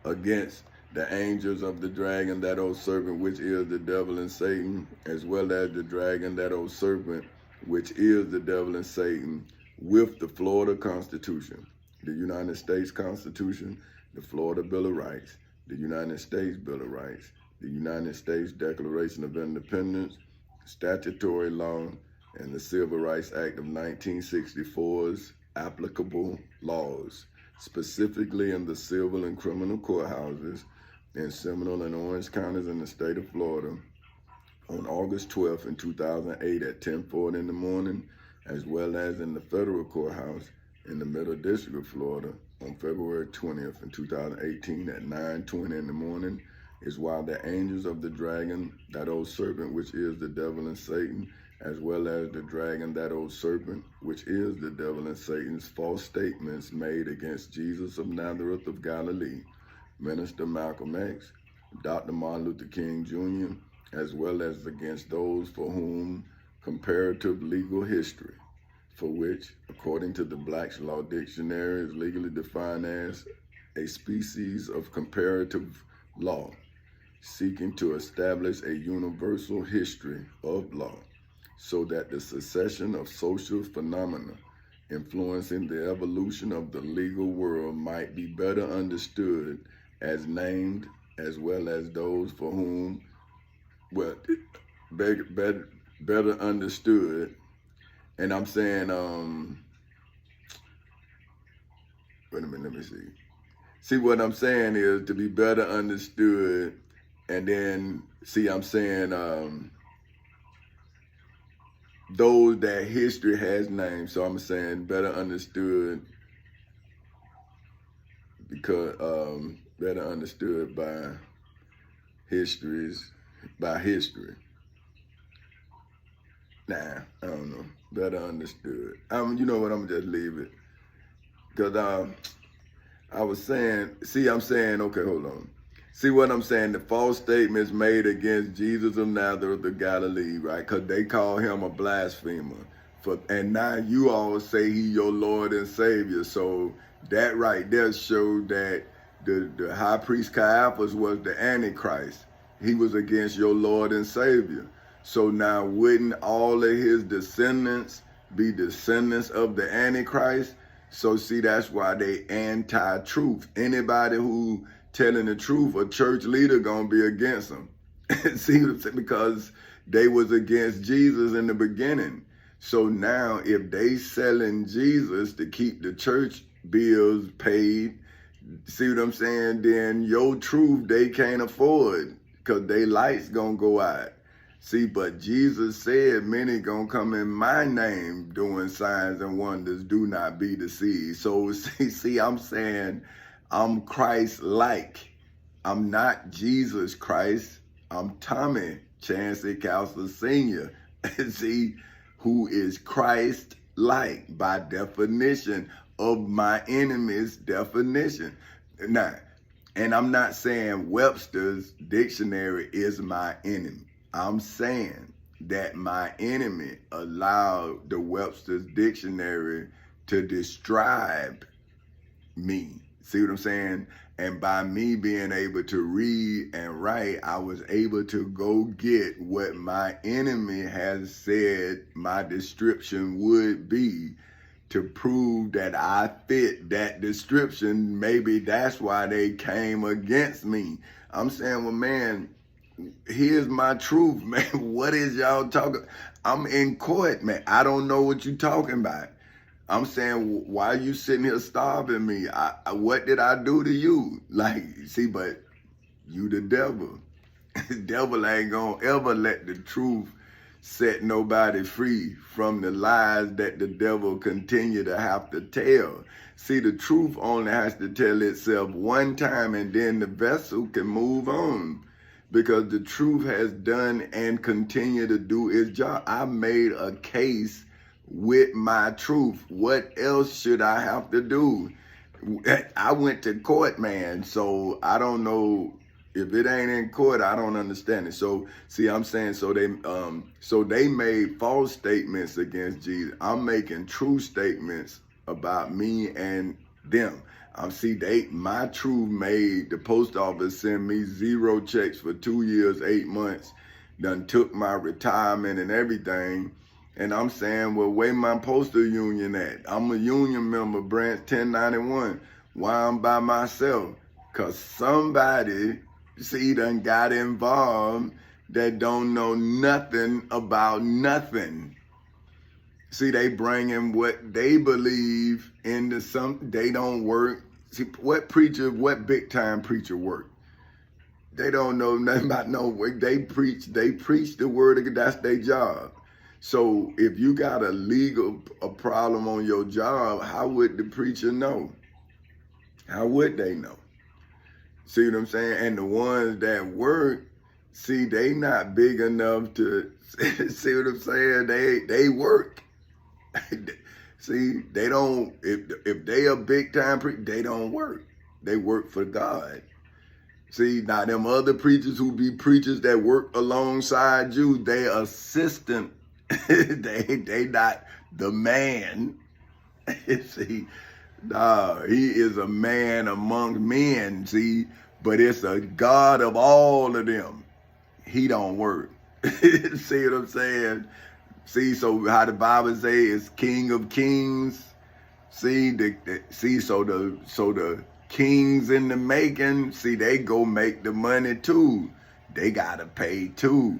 against the angels of the dragon, that old serpent, which is the devil and Satan, as well as the dragon, that old serpent, which is the devil and Satan, with the Florida Constitution, the United States Constitution, the Florida Bill of Rights, the United States Bill of Rights, the United States Declaration of Independence, statutory law, and the Civil Rights Act of 1964's applicable laws, specifically in the civil and criminal courthouses in Seminole and Orange counties in the state of Florida on August 12th in 2008 at 10:40 in the morning, as well as in the federal courthouse in the Middle District of Florida on February 20th in 2018 at 9:20 in the morning, is while the angels of the dragon, that old serpent, which is the devil and Satan, as well as the dragon, that old serpent, which is the devil and Satan's false statements made against Jesus of Nazareth of Galilee, Minister Malcolm X, Dr. Martin Luther King Jr., as well as against those for whom comparative legal history, for which, according to the Black's Law Dictionary, is legally defined as a species of comparative law, seeking to establish a universal history of law, so that the succession of social phenomena influencing the evolution of the legal world might be better understood as named, as well as those for whom, well, better understood. And I'm saying, wait a minute, let me see. See, what I'm saying is to be better understood, and then, see, I'm saying, those that history has named. So I'm saying better understood because better understood by history. Nah, I don't know. Better understood. You know what? I'm gonna just leave it because I was saying. See, I'm saying. Okay, hold on. See what I'm saying? The false statements made against Jesus of Nazareth of Galilee, right? Because they call him a blasphemer. And now you all say he your Lord and Savior. So that right there showed that the high priest Caiaphas was the Antichrist. He was against your Lord and Savior. So now wouldn't all of his descendants be descendants of the Antichrist? So see, that's why they anti-truth. Anybody who telling the truth, a church leader gonna be against them. See what I'm saying? Because they was against Jesus in the beginning. So now if they selling Jesus to keep the church bills paid, see what I'm saying? Then your truth they can't afford because they lights gonna go out. See, but Jesus said, many gonna come in my name doing signs and wonders, do not be deceived. So see, I'm saying I'm Christ-like. I'm not Jesus Christ. I'm Tommy Chancey Counselor Sr. See, who is Christ-like by definition of my enemy's definition. Now, and I'm not saying Webster's dictionary is my enemy. I'm saying that my enemy allowed the Webster's dictionary to describe me. See what I'm saying? And by me being able to read and write, I was able to go get what my enemy has said my description would be to prove that I fit that description. Maybe that's why they came against me. I'm saying, well, man, here's my truth, man. What is y'all talking? I'm in court, man. I don't know what you talking about. I'm saying, why are you sitting here starving me? What did I do to you? Like, see, but you the devil. The devil ain't gonna ever let the truth set nobody free from the lies that the devil continue to have to tell. See, the truth only has to tell itself one time and then the vessel can move on. Because the truth has done and continue to do its job. I made a case with my truth. What else should I have to do? I went to court, man. So I don't know if it ain't in court. I don't understand it. So see, I'm saying so they made false statements against Jesus. I'm making true statements about me and them. See, my truth made the post office send me 0 checks for 2 years, 8 months. Done took my retirement and everything. And I'm saying, well, where my postal union at? I'm a union member, branch 1091. Why I'm by myself? Because somebody, see, done got involved that don't know nothing about nothing. See, they bringing what they believe into they don't work. See, what big time preacher work? They don't know nothing about no work. They preach the word of God. That's their job. So if you got a problem on your job, how would the preacher know? How would they know? See what I'm saying? And the ones that work, see, they not big enough to, see what I'm saying? They work. See, they don't, if they a big time preacher, they don't work. They work for God. See, now them other preachers who be preachers that work alongside you, they assistant. they not the man. See, nah, he is a man among men, see, but it's a God of all of them. He don't work. See what I'm saying? See, so how the Bible say is King of Kings. See, so the kings in the making, see, they go make the money too. They gotta pay too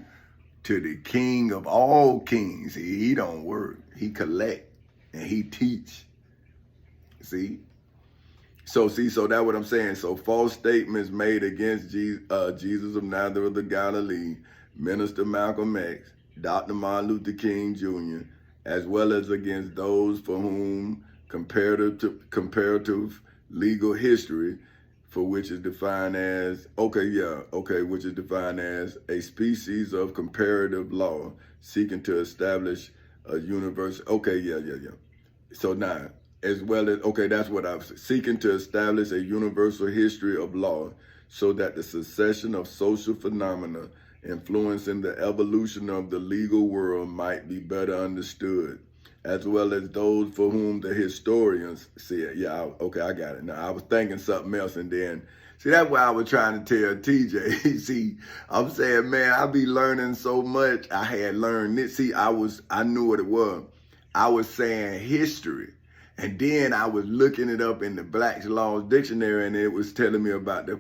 to the King of all kings. He don't work. He collect and he teach. See? So that's what I'm saying. So false statements made against Jesus of Nazareth of Galilee, Minister Malcolm X, Dr. Martin Luther King Jr., as well as against those for whom comparative legal history, for which is defined as, which is defined as a species of comparative law seeking to establish a universal, So now, as well as, that's what I was seeking to establish a universal history of law so that the succession of social phenomena influencing the evolution of the legal world might be better understood, as well as those for whom the historians see it. I got it. Now, I was thinking something else, and then, see, that's why I was trying to tell TJ. See, I'm saying, man, I be learning so much. I had learned it. See, I knew what it was. I was saying history. And then I was looking it up in the Black's Law Dictionary, and it was telling me about the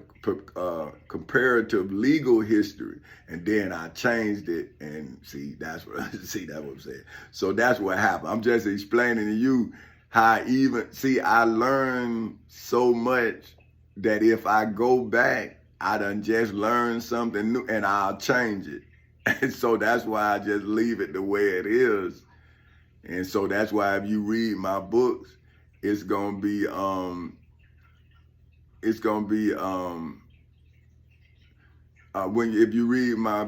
comparative legal history. And then I changed it, and that's what I'm saying. So that's what happened. I'm just explaining to you how I learned so much that if I go back, I done just learned something new, and I'll change it. And so that's why I just leave it the way it is. And so that's why if you read my books, it's gonna be if you read my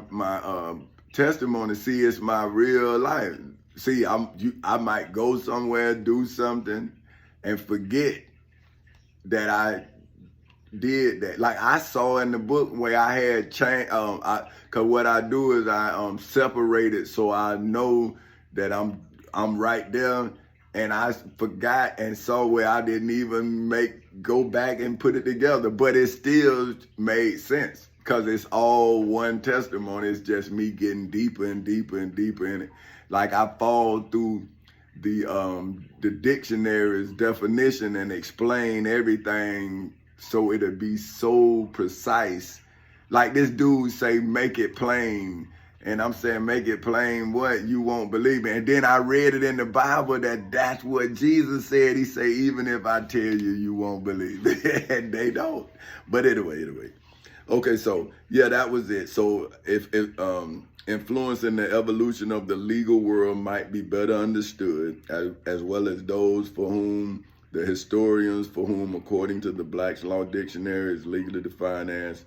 testimony, see, it's my real life. See, I might go somewhere, do something, and forget that I did that. Like I saw in the book where I had changed. Cause what I do is I separate it so I know that I'm right there, and I forgot and saw where I didn't even go back and put it together, but it still made sense because it's all one testimony. It's just me getting deeper and deeper and deeper in it. Like I fall through the dictionary's definition and explain everything so it'll be so precise. Like this dude say, make it plain. And I'm saying, make it plain what? You won't believe it. And then I read it in the Bible that's what Jesus said. He said, even if I tell you, you won't believe it. And they don't. But anyway. Okay, so yeah, that was it. So if influencing the evolution of the legal world might be better understood, as well as those for whom the historians, for whom according to the Black's Law Dictionary is legally defined as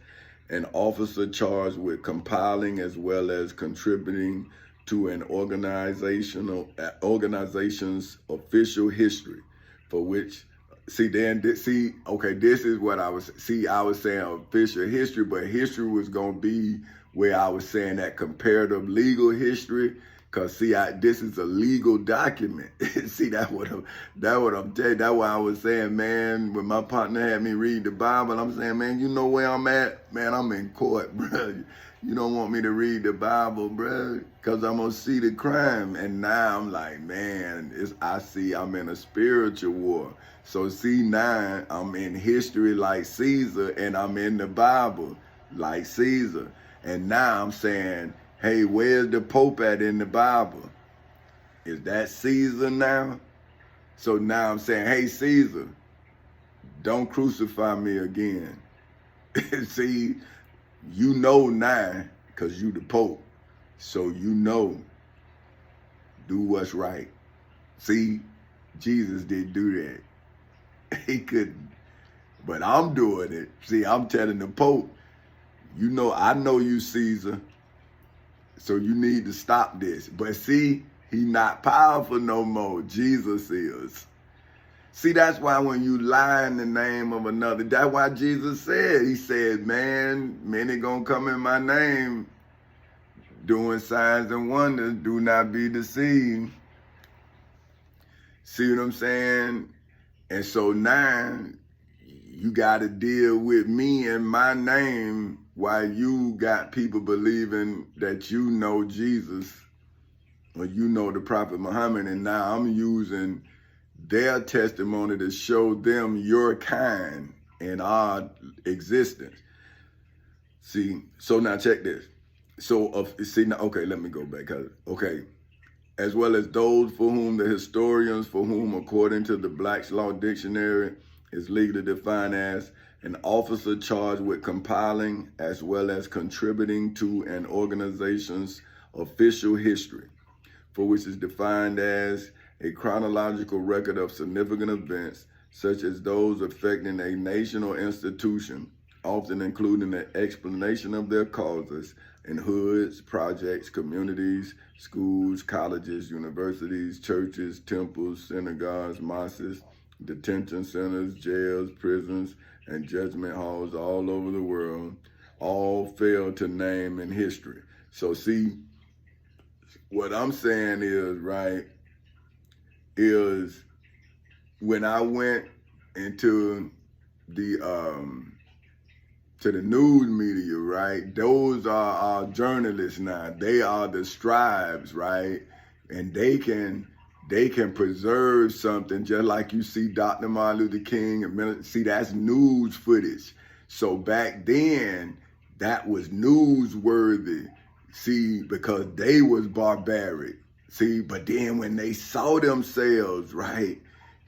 an officer charged with compiling as well as contributing to an organization's official history, for which, this is what I was saying official history, but history was going to be where I was saying that comparative legal history, because this is a legal document. See, that's what I'm telling you. That's why I was saying, man, when my partner had me read the Bible, I'm saying, man, you know where I'm at? Man, I'm in court, bro. You don't want me to read the Bible, bro, because I'm going to see the crime. And now I'm like, man, I'm in a spiritual war. So see, now I'm in history like Caesar, and I'm in the Bible like Caesar. And now I'm saying, hey, where's the Pope at in the Bible? Is that Caesar now? So now I'm saying, hey, Caesar, don't crucify me again. See, you know now, because you the Pope. So you know, do what's right. See, Jesus didn't do that. He couldn't. But I'm doing it. See, I'm telling the Pope, you know, I know you, Caesar. So you need to stop this. But see, he not powerful no more. Jesus is. See, that's why when you lie in the name of another, that's why Jesus said, he said, man, many gonna come in my name doing signs and wonders. Do not be deceived. See what I'm saying? And so now you got to deal with me and my name while you got people believing that you know Jesus or you know the Prophet Muhammad, and now I'm using their testimony to show them your kind in our existence. See, so now check this. Let me go back. Okay. As well as those for whom the historians, for whom according to the Black's Law Dictionary is legally defined as an officer charged with compiling as well as contributing to an organization's official history, for which is defined as a chronological record of significant events such as those affecting a nation or institution, often including an explanation of their causes in hoods, projects, communities, schools, colleges, universities, churches, temples, synagogues, mosques, detention centers, jails, prisons, and judgment halls all over the world, all fail to name in history. So see, what I'm saying is, right, is when I went into the to the news media, right, those are our journalists now. They are the scribes, right? And they can preserve something, just like you see Dr. Martin Luther King. See, that's news footage. So back then, that was newsworthy. See, because they was barbaric. See, but then when they saw themselves, right,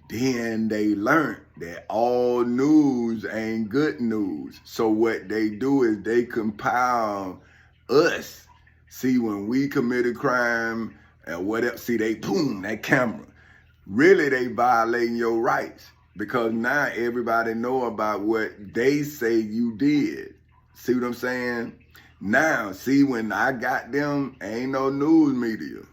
then they learned that all news ain't good news. So what they do is they compile us. See, when we commit a crime and whatever, see, they boom, that camera. Really, they violating your rights, because now everybody know about what they say you did. See what I'm saying? Now, see, when I got them, ain't no news media.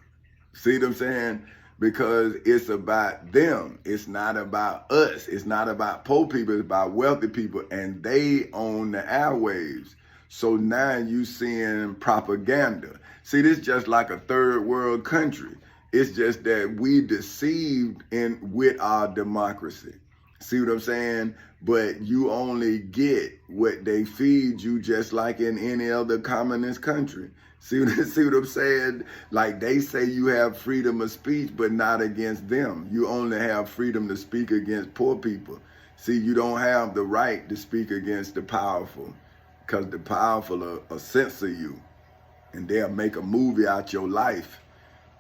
See what I'm saying? Because it's about them. It's not about us. It's not about poor people. It's about wealthy people, and they own the airwaves. So now you seeing propaganda. See, this is just like a third world country. It's just that we deceived with our democracy. See what I'm saying? But you only get what they feed you, just like in any other communist country. See what I'm saying? Like, they say you have freedom of speech, but not against them. You only have freedom to speak against poor people. See, you don't have the right to speak against the powerful, because the powerful will censor you, and they'll make a movie out your life.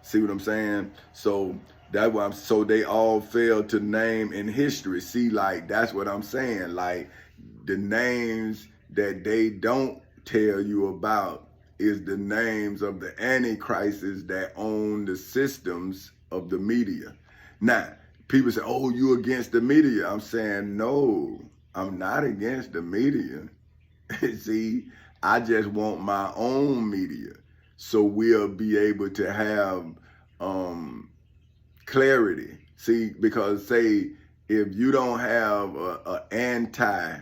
See what I'm saying? So that's why so they all fail to name in history. See, like, that's what I'm saying. Like, the names that they don't tell you about is the names of the antichrists that own the systems of the media. Now, people say, oh, you against the media. I'm saying, no, I'm not against the media. See, I just want my own media, so we'll be able to have clarity. See, because say, if you don't have a anti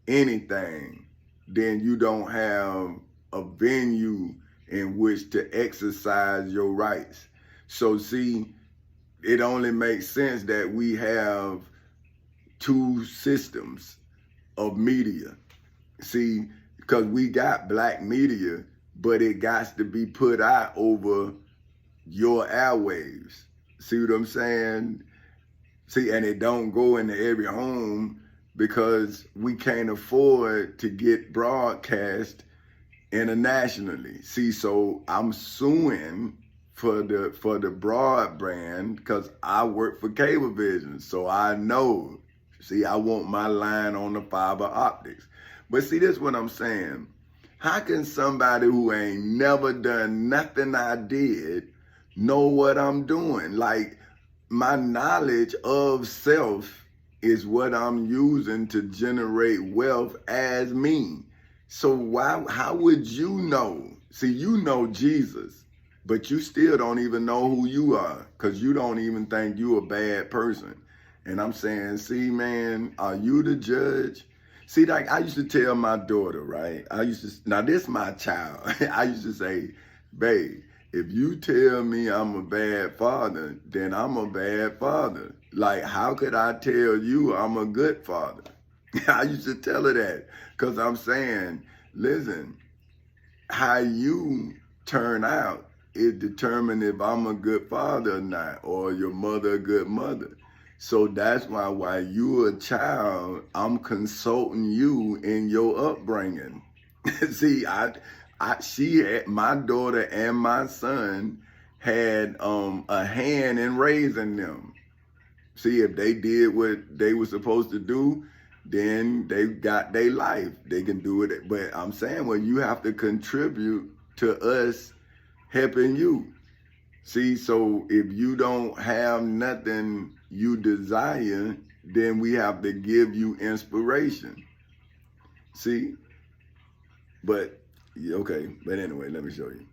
anything, then you don't have a venue in which to exercise your rights. So see, it only makes sense that we have two systems of media. See, because we got black media, but it got to be put out over your airwaves. See what I'm saying? See, and it don't go into every home, because we can't afford to get broadcast internationally. See, so I'm suing for the broadband, because I work for Cablevision, so I know. See, I want my line on the fiber optics. But see, this is what I'm saying. How can somebody who ain't never done nothing I did know what I'm doing? Like, my knowledge of self is what I'm using to generate wealth as me. So how would you know? See, you know Jesus, but you still don't even know who you are, because you don't even think you a bad person. And I'm saying, see, man, are you the judge? See, like, I used to tell my daughter, right? Now this my child. I used to say, babe, if you tell me I'm a bad father, then I'm a bad father. Like, how could I tell you I'm a good father? I used to tell her that, because I'm saying, listen, how you turn out is determined if I'm a good father or not, or your mother a good mother. So that's why while you're a child, I'm consulting you in your upbringing. See, my daughter and my son had a hand in raising them. See, if they did what they were supposed to do, then they got their life. They can do it. But I'm saying, well, you have to contribute to us helping you. See, so if you don't have nothing you desire, then we have to give you inspiration. See? But, okay, but anyway, let me show you.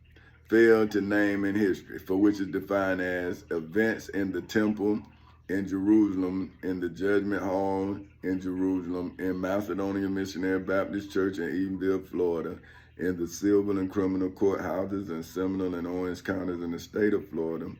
Failed to name in history, for which is defined as events in the temple in Jerusalem, in the judgment hall in Jerusalem, in Macedonia Missionary Baptist Church in Edenville, Florida, in the civil and criminal courthouses in Seminole and Orange counties in the state of Florida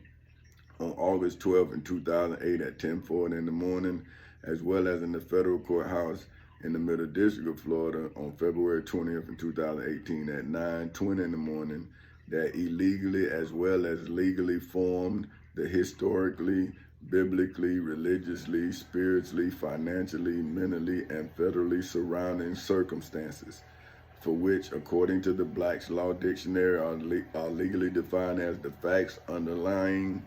on August 12th in 2008 at 10:40 in the morning, as well as in the federal courthouse in the Middle District of Florida on February 20th in 2018 at 9:20 in the morning, that illegally as well as legally formed the historically, biblically, religiously, spiritually, financially, mentally, and federally surrounding circumstances, for which, according to the Black's Law Dictionary, are legally defined as the facts underlying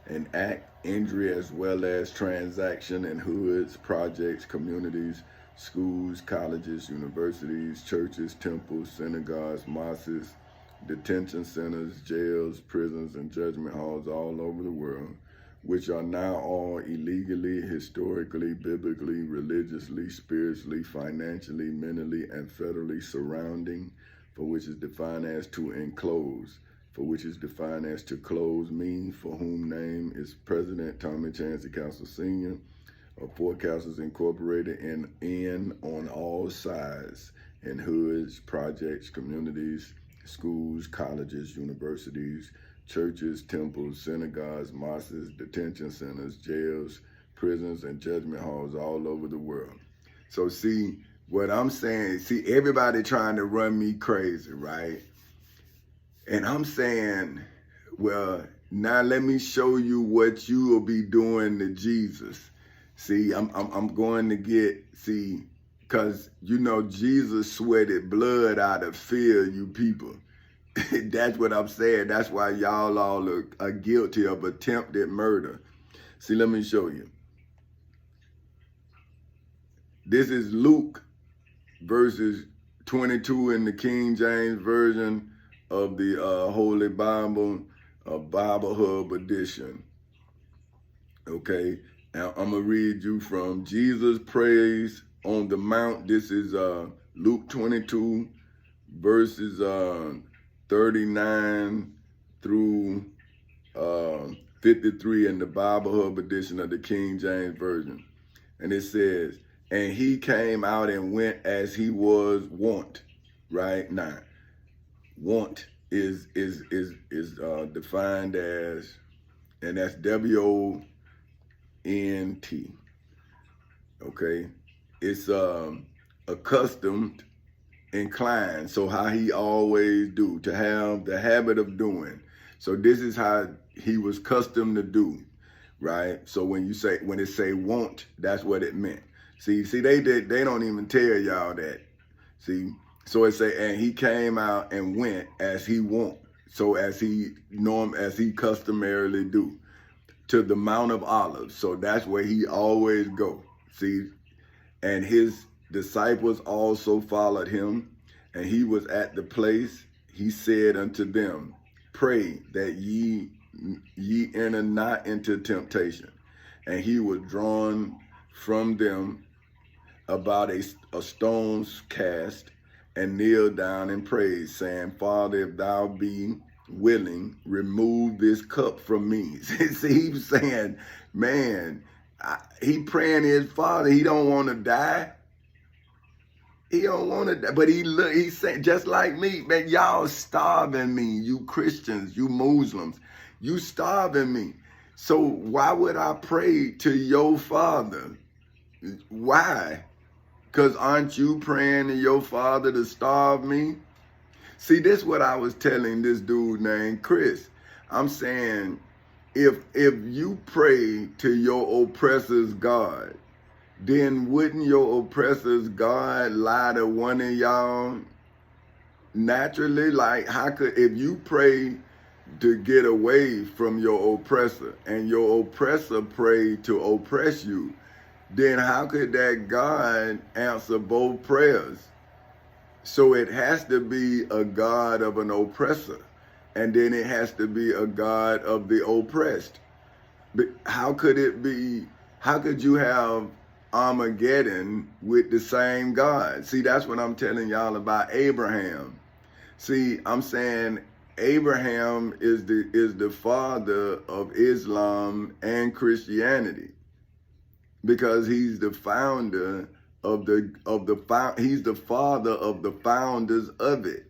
an act, injury, as well as transaction in hoods, projects, communities, schools, colleges, universities, churches, temples, synagogues, mosques, detention centers, jails, prisons, and judgment halls all over the world, which are now all illegally, historically, biblically, religiously, spiritually, financially, mentally, and federally surrounding, for which is defined as to enclose, for which is defined as to close me, for whom name is President Tommy Chancey Castle Sr. of Four Castles Incorporated, and in on all sides, in hoods, projects, communities, schools, colleges, universities, churches, temples, synagogues, mosques, detention centers, jails, prisons, and judgment halls all over the world. So see, what I'm saying, see, everybody trying to run me crazy, right? And I'm saying, well, now let me show you what you will be doing to Jesus. See, I'm going to get, see, because, you know, Jesus sweated blood out of fear, you people. That's what I'm saying. That's why y'all all are guilty of attempted murder. See, let me show you. This is Luke verses 22 in the King James Version of the Holy Bible, Bible Hub edition. Okay, now I'm going to read you from Jesus' praise on the Mount. This is Luke 22 verses 39 through 53 in the Bible Hub edition of the King James Version. And it says, and he came out and went as he was wont. Right now, wont is defined as, and that's WONT. Okay, it's accustomed, inclined. So how he always do, to have the habit of doing. So this is how he was accustomed to do, right? So when it say wont, that's what it meant. See, they don't even tell y'all that. See, so it say, and he came out and went as he wont. So as he customarily do, to the Mount of Olives. So that's where he always go. See, and his disciples also followed him, and he was at the place. He said unto them, pray that ye enter not into temptation. And he was drawn from them about a stone's cast, and kneeled down and prayed, saying, Father, if thou be willing, remove this cup from me. See, he was saying, man, he praying to his Father. He don't want to die. He don't want to die. But he's saying, just like me, man, y'all starving me, you Christians, you Muslims, you starving me. So why would I pray to your Father? Why? Because aren't you praying to your Father to starve me? See, this is what I was telling this dude named Chris. I'm saying, if you pray to your oppressor's God, then wouldn't your oppressor's God lie to one of y'all naturally? Like, if you pray to get away from your oppressor, and your oppressor pray to oppress you, then how could that God answer both prayers? So it has to be a God of an oppressor, and then it has to be a God of the oppressed. But how could you have Armageddon with the same God. See, that's what I'm telling y'all about Abraham. See, I'm saying Abraham is the father of Islam and Christianity, because he's the founder of he's the father of the founders of it,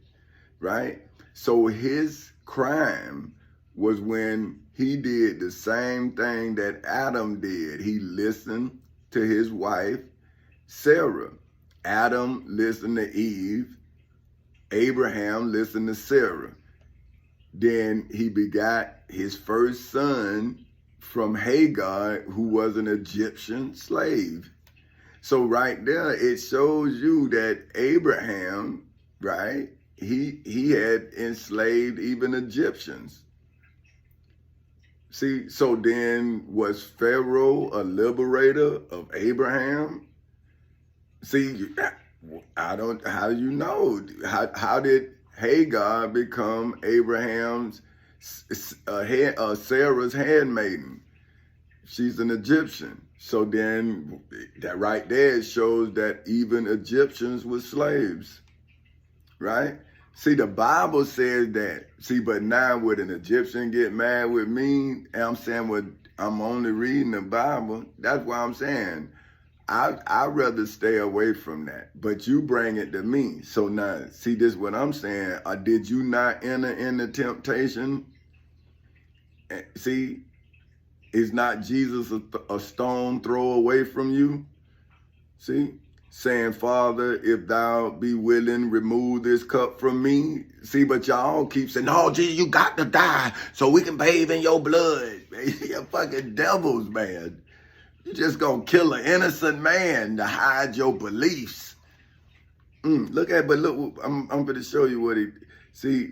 right? So his crime was when he did the same thing that Adam did. He listened to his wife, Sarah. Adam listened to Eve. Abraham listened to Sarah. Then he begot his first son from Hagar, who was an Egyptian slave. So right there, it shows you that Abraham, right, he had enslaved even Egyptians. See, so then was Pharaoh a liberator of Abraham? See, how do you know? How did Hagar become Abraham's, Sarah's handmaiden? She's an Egyptian. So then that right there shows that even Egyptians were slaves, right? See, the Bible says that. See, but now would an Egyptian get mad with me? And I'm saying, well, I'm only reading the Bible. That's why I'm saying I'd rather stay away from that. But you bring it to me. So now, see, this is what I'm saying. Did you not enter into temptation? See, is not Jesus a stone throw away from you? See? Saying, Father, if thou be willing, remove this cup from me. See, but y'all keep saying, no, Jesus, you got to die so we can bathe in your blood. You're fucking devils, man. You just gonna kill an innocent man to hide your beliefs. Look, I'm going to show you what he, see,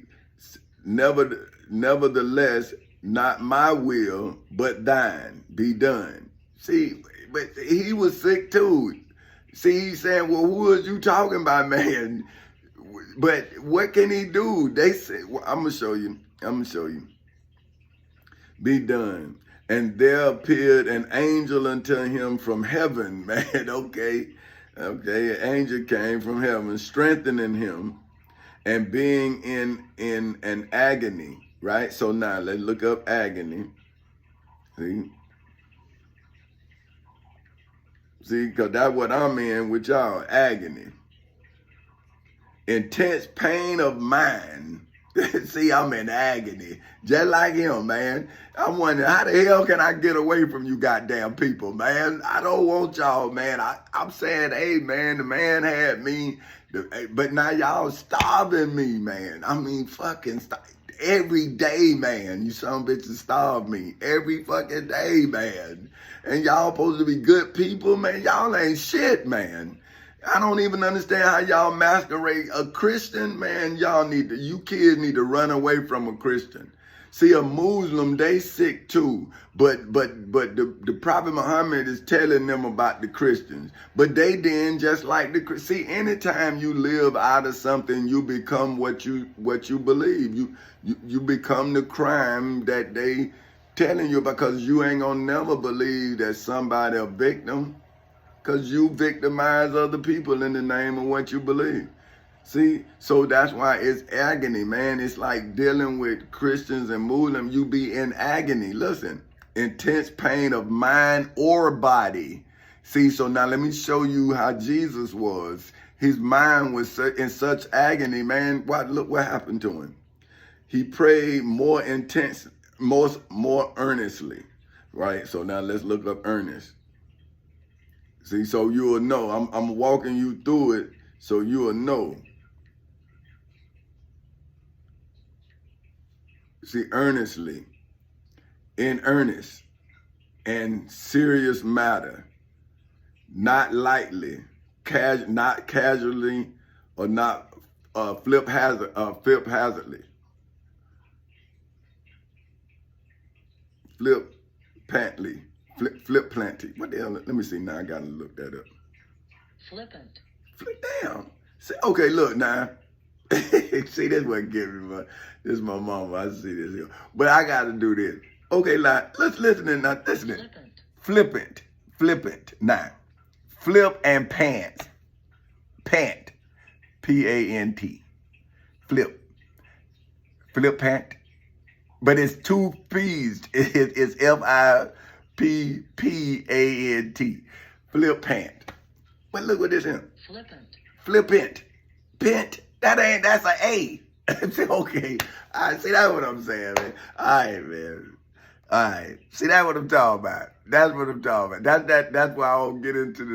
nevertheless, not my will, but thine be done. See, but he was sick too. See, he's saying, well, who is you talking about, man? But what can he do? They say, well, I'm going to show you. Be done. And there appeared an angel unto him from heaven, man. Okay. An angel came from heaven, strengthening him and being in an agony, right? So now let's look up agony. See, because that's what I'm in with y'all, agony. Intense pain of mind. See, I'm in agony. Just like him, man. I'm wondering, how the hell can I get away from you goddamn people, man? I don't want y'all, man. I'm saying, hey, man, the man had me. But now y'all starving me, man. I mean, fucking every day, man. You some bitches starve me. Every fucking day, man. And y'all supposed to be good people, man. Y'all ain't shit, man. I don't even understand how y'all masquerade a Christian, man. You kids need to run away from a Christian. See, a Muslim, they sick too. But the Prophet Muhammad is telling them about the Christians. But they then just like see, anytime you live out of something, you become what you believe. You become the crime that they telling you, because you ain't gonna never believe that somebody a victim, because you victimize other people in the name of what you believe. See, so that's why it's agony, man. It's like dealing with Christians and Muslims. You be in agony. Listen, intense pain of mind or body. See, so now let me show you how Jesus was. His mind was in such agony, man. Look what happened to him. He prayed more intense, more earnestly, right? So now let's look up earnest. See, so you will know. I'm walking you through it so you will know. See, earnestly, in earnest, and serious matter, not lightly, not casually, or not haphazardly. Flip planty. What the hell? Let me see now. I gotta look that up. Flippant. Damn. See, okay, look now. See, this what giving me. This is my mama. I see this here. But I gotta do this. Okay, like, let's listen and not listen. Flippant. Now. Flip and pant. Pant. P-A-N-T. Flip. Flip pant. But it's two P's. It's F-I-P-P-A-N-T. Flip pant. But look what this is. Flippant. Flippant. Pent. That's an A. Okay. All right, see, that's what I'm saying, man. All right, man. All right. See, that's what I'm talking about. That's what I'm talking about. That's why I don't get into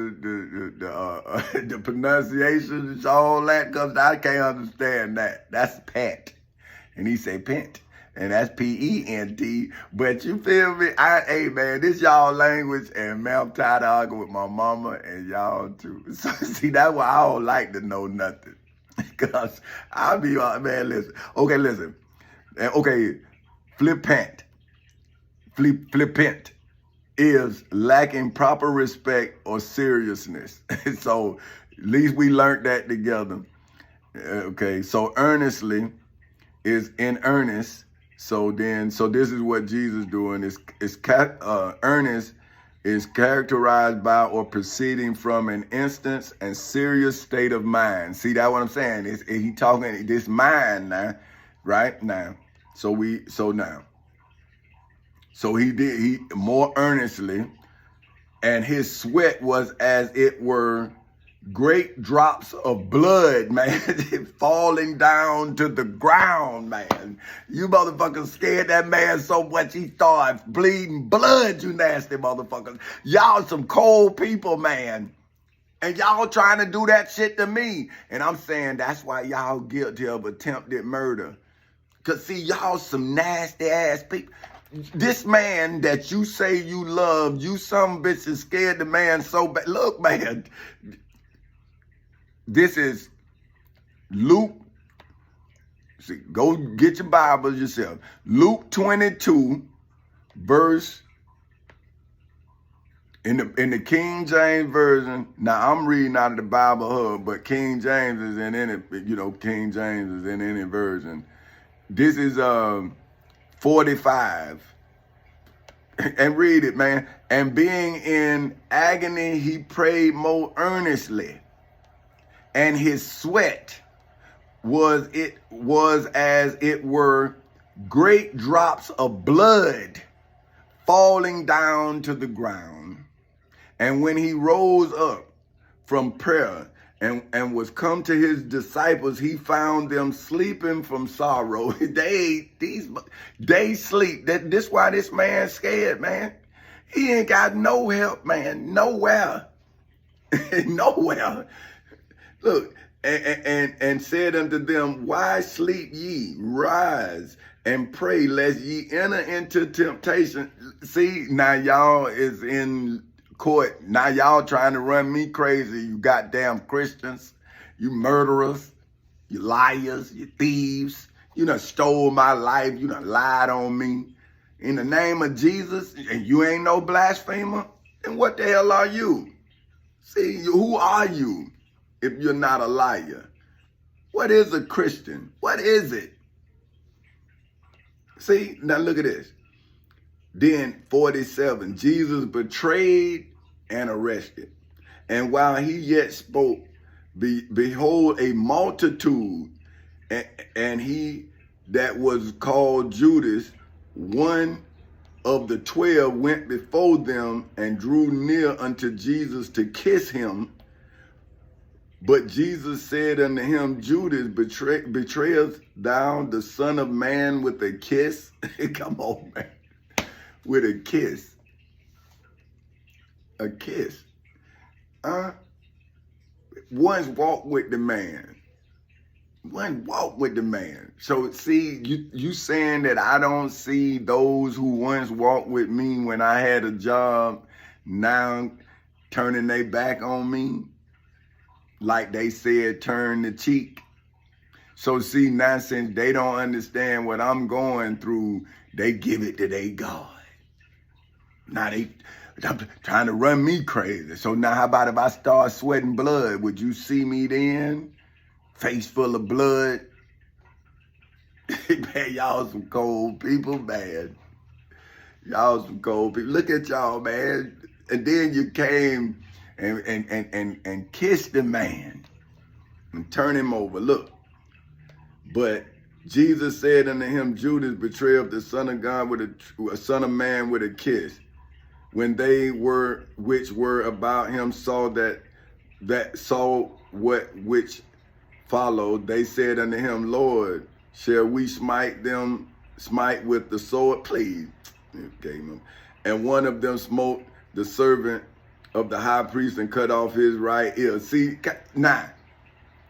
the pronunciation and all that, because I can't understand that. That's pent. And he say pent. And that's P-E-N-T. But you feel me? Hey, man, this y'all language, and man, I'm tired of arguing with my mama and y'all too. So, see, that's why I don't like to know nothing. Because I'll be, man, listen. Okay, listen. Okay, flippant. Flippant is lacking proper respect or seriousness. So, at least we learned that together. Okay, so earnestly is in earnest. So this is what Jesus doing. Earnest is characterized by or proceeding from an instance and serious state of mind. See that what I'm saying? He talking this mind now, right now. So he more earnestly, and his sweat was as it were great drops of blood, man, falling down to the ground, man. You motherfuckers scared that man so much he started bleeding blood, you nasty motherfuckers. Y'all some cold people, man. And y'all trying to do that shit to me. And I'm saying that's why y'all guilty of attempted murder. Because, see, y'all some nasty ass people. This man that you say you love, you some bitches scared the man so bad. Look, man. This is Luke. See, go get your Bibles yourself. Luke 22, verse in the King James version. Now I'm reading out of the Bible Hub, but King James is in any. King James is in any version. This is 45. And read it, man. And being in agony, he prayed more earnestly. And his sweat was as it were great drops of blood falling down to the ground. And when he rose up from prayer and was come to his disciples, he found them sleeping from sorrow. They sleep. This why this man's scared, man. He ain't got no help, man. Nowhere. Nowhere. Look, and said unto them, why sleep ye? Rise and pray, lest ye enter into temptation. See, now y'all is in court. Now y'all trying to run me crazy, you goddamn Christians. You murderers. You liars. You thieves. You done stole my life. You done lied on me. In the name of Jesus, and you ain't no blasphemer? And what the hell are you? See, who are you? If you're not a liar. What is a Christian? What is it? See, now look at this. Then 47, Jesus betrayed and arrested. And while he yet spoke, behold, a multitude, and he that was called Judas, one of the 12, went before them and drew near unto Jesus to kiss him. But Jesus said unto him, Judas, betrayest thou the Son of Man with a kiss? Come on, man. With a kiss. A kiss. Once walked with the man. One walk with the man. So see, you saying that I don't see those who once walked with me when I had a job now turning their back on me? Like they said, turn the cheek. So see, now since they don't understand what I'm going through, they give it to their God. Now they trying to run me crazy. So now how about if I start sweating blood? Would you see me then? Face full of blood? Man, y'all some cold people, man. Y'all some cold people. Look at y'all, man. And then you came and kiss the man and turn him over. Look, but Jesus said unto him, Judas, betrayer of the Son of God with a Son of Man with a kiss. When they which were about him saw which followed, they said unto him, Lord, shall we smite with the sword? Please. And one of them smote the servant of the high priest and cut off his right ear. See, now,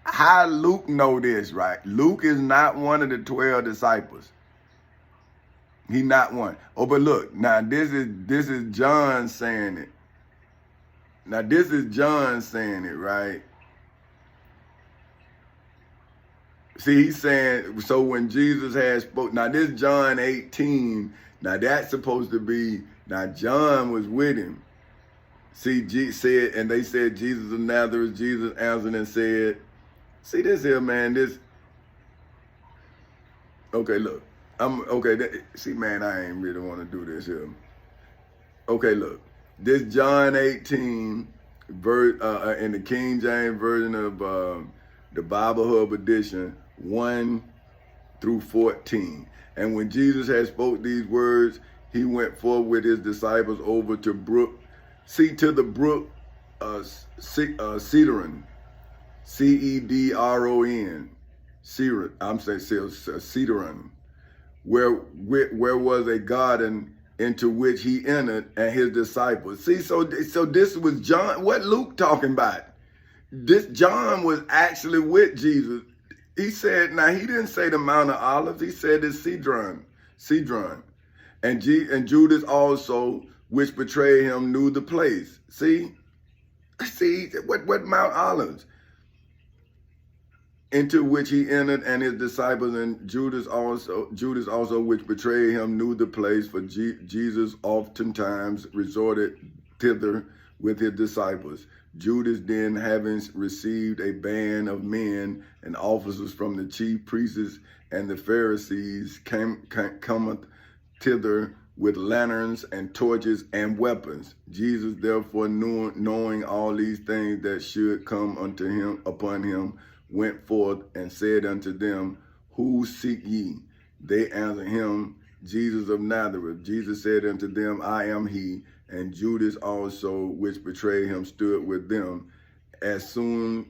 how Luke know this, right? Luke is not one of the 12 disciples. He not one. Oh, but look, now this is John saying it. Now this is John saying it, right? See, he's saying, so when Jesus had spoke, now this John 18, now that's supposed to be, now John was with him. See, said, and they said, Jesus of Nazareth. Jesus answered and said, see this here, man, this, okay, look, see, man, I ain't really want to do this here. Okay, look, this John 18, verse, in the King James Version of the Bible Hub Edition, 1 through 14. And when Jesus had spoke these words, he went forth with his disciples over to the brook Cedron, Cedron, I'm saying Cedron, where was a garden into which he entered and his disciples. See, so this was John. What Luke talking about? This John was actually with Jesus. He said, now he didn't say the Mount of Olives. He said it's Cedron. And Judas also, which betrayed him, knew the place. See, what Mount Olives? Into which he entered and his disciples, and Judas also, which betrayed him, knew the place, for Jesus oftentimes resorted thither with his disciples. Judas then, having received a band of men and officers from the chief priests and the Pharisees, cometh thither with lanterns and torches and weapons. Jesus therefore, knowing all these things that should come upon him, went forth and said unto them, Who seek ye? They answered him, Jesus of Nazareth. Jesus said unto them, I am he. And Judas also, which betrayed him, stood with them. As soon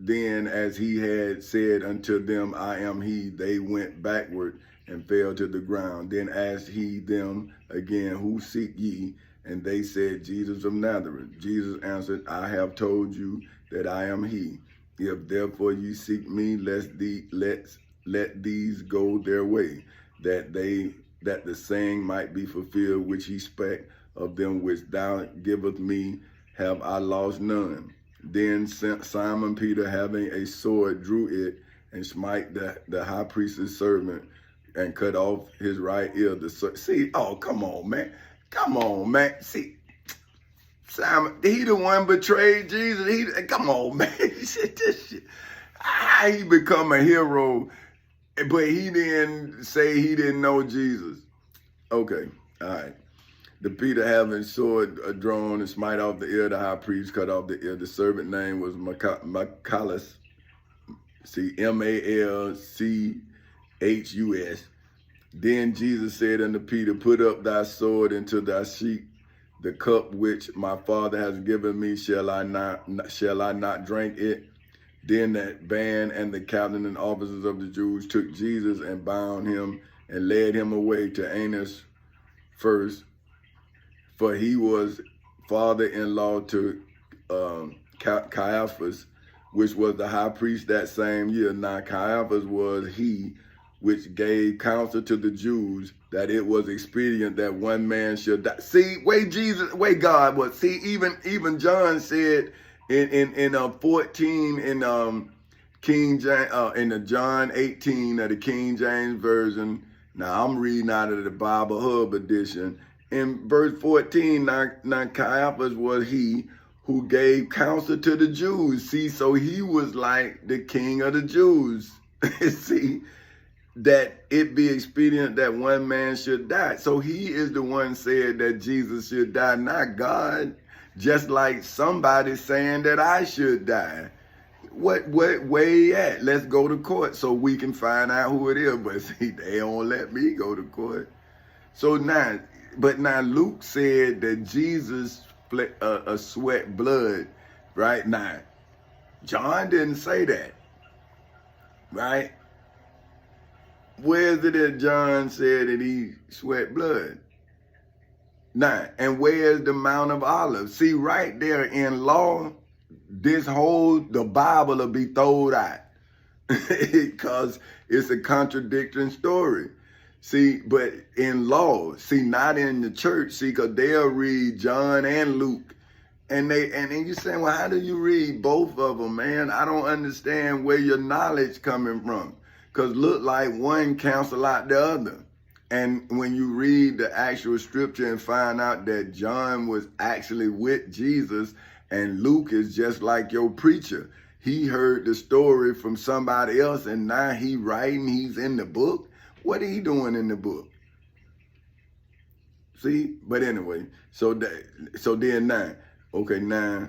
then as he had said unto them, I am he, they went backward and fell to the ground. Then asked he them again, Who seek ye? And they said, Jesus of Nazareth. Jesus answered, I have told you that I am he. If therefore ye seek me, let these go their way, that the saying might be fulfilled which he spake, of them which thou givest me have I lost none. Then Simon Peter, having a sword, drew it and smite the high priest's servant and cut off his right ear. See, oh, come on, man. See, Simon, he the one betrayed Jesus. Come on, man. How he become a hero, but he didn't say he didn't know Jesus. Okay, all right. The Peter, having sword drawn and smite off the ear, the high priest cut off the ear. The servant name was Malchus. See, Malchus. Then Jesus said unto Peter, Put up thy sword into thy sheath. The cup which my Father has given me, shall I not drink it? Then that band and the captain and officers of the Jews took Jesus and bound him and led him away to Annas first, for he was father-in-law to Caiaphas, which was the high priest that same year. Now Caiaphas was he which gave counsel to the Jews that it was expedient that one man should die. See, way God was. See, even John said in 14 in King James in the John 18 of the King James Version. Now I'm reading out of the Bible Hub edition. In verse 14, now Caiaphas was he who gave counsel to the Jews. See, so he was like the king of the Jews. See, that it be expedient that one man should die. So he is the one said that Jesus should die, not God. Just like somebody saying that I should die. What where he at? Let's go to court so we can find out who it is. But see, they don't let me go to court. So now, but now Luke said that Jesus sweat blood, right? Now, John didn't say that, right? Where is it that John said that he sweat blood? Now, and where's the Mount of Olives? See, right there in law, the Bible will be thrown out because it's a contradicting story. See, but in law, see, not in the church, see, because they'll read John and Luke. And then you're saying, well, how do you read both of them, man? I don't understand where your knowledge coming from. Because look like one cancel out the other. And when you read the actual scripture and find out that John was actually with Jesus and Luke is just like your preacher. He heard the story from somebody else and now he's in the book. What are he doing in the book? See, but anyway, so then now, okay, now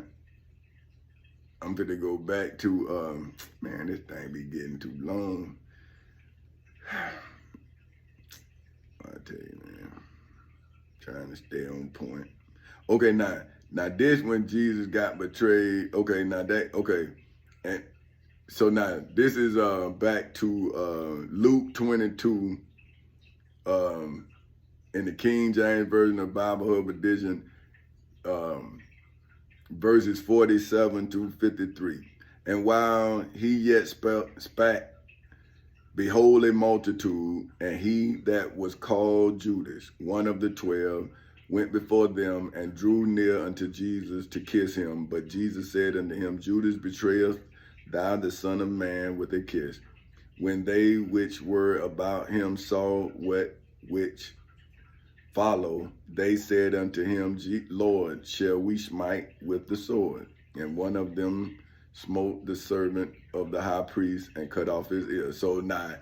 I'm gonna go back to, man, this thing be getting too long. I tell you, man, trying to stay on point. Okay, now this when Jesus got betrayed. Okay, and so now this is back to Luke 22, in the King James Version of Bible Hub Edition, verses 47 to 53. And while he yet spake, behold, a multitude, and he that was called Judas, one of the 12, went before them and drew near unto Jesus to kiss him. But Jesus said unto him, Judas, betrayest thou the Son of Man with a kiss? When they which were about him saw which follow, they said unto him, Lord, shall we smite with the sword? And one of them smote the servant of the high priest and cut off his ear. So now,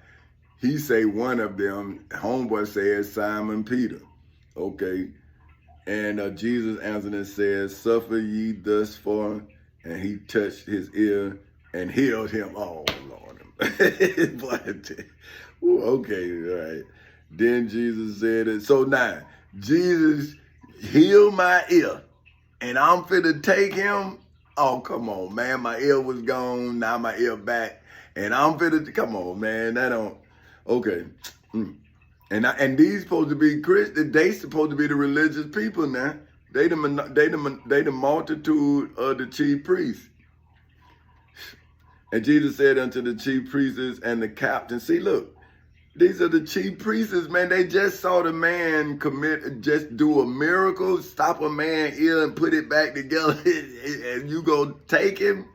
he say one of them, homeboy says Simon Peter. Okay. And Jesus answered and said, suffer ye thus far? And he touched his ear and healed him. Oh, Lord. Okay, all right. Then Jesus said it. So now, Jesus healed my ear, and I'm finna take him. Oh, come on, man. My ear was gone. Now my ear back. And I'm finna, come on, man. That don't, okay. And these supposed to be Christians. They supposed to be the religious people now. They the multitude of the chief priests. And Jesus said unto the chief priests and the captain, see, look, these are the chief priests, man. They just saw the man just do a miracle, stop a man's ear and put it back together, and you go take him?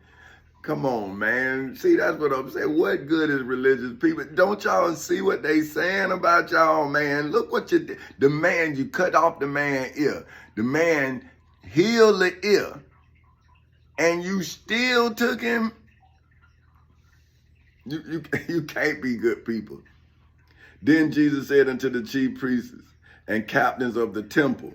Come on, man. See, that's what I'm saying. What good is religious people? Don't y'all see what they saying about y'all, man? Look what you did. The man, you cut off the man's ear. The man healed the ear. And you still took him? You can't be good people. Then Jesus said unto the chief priests and captains of the temple,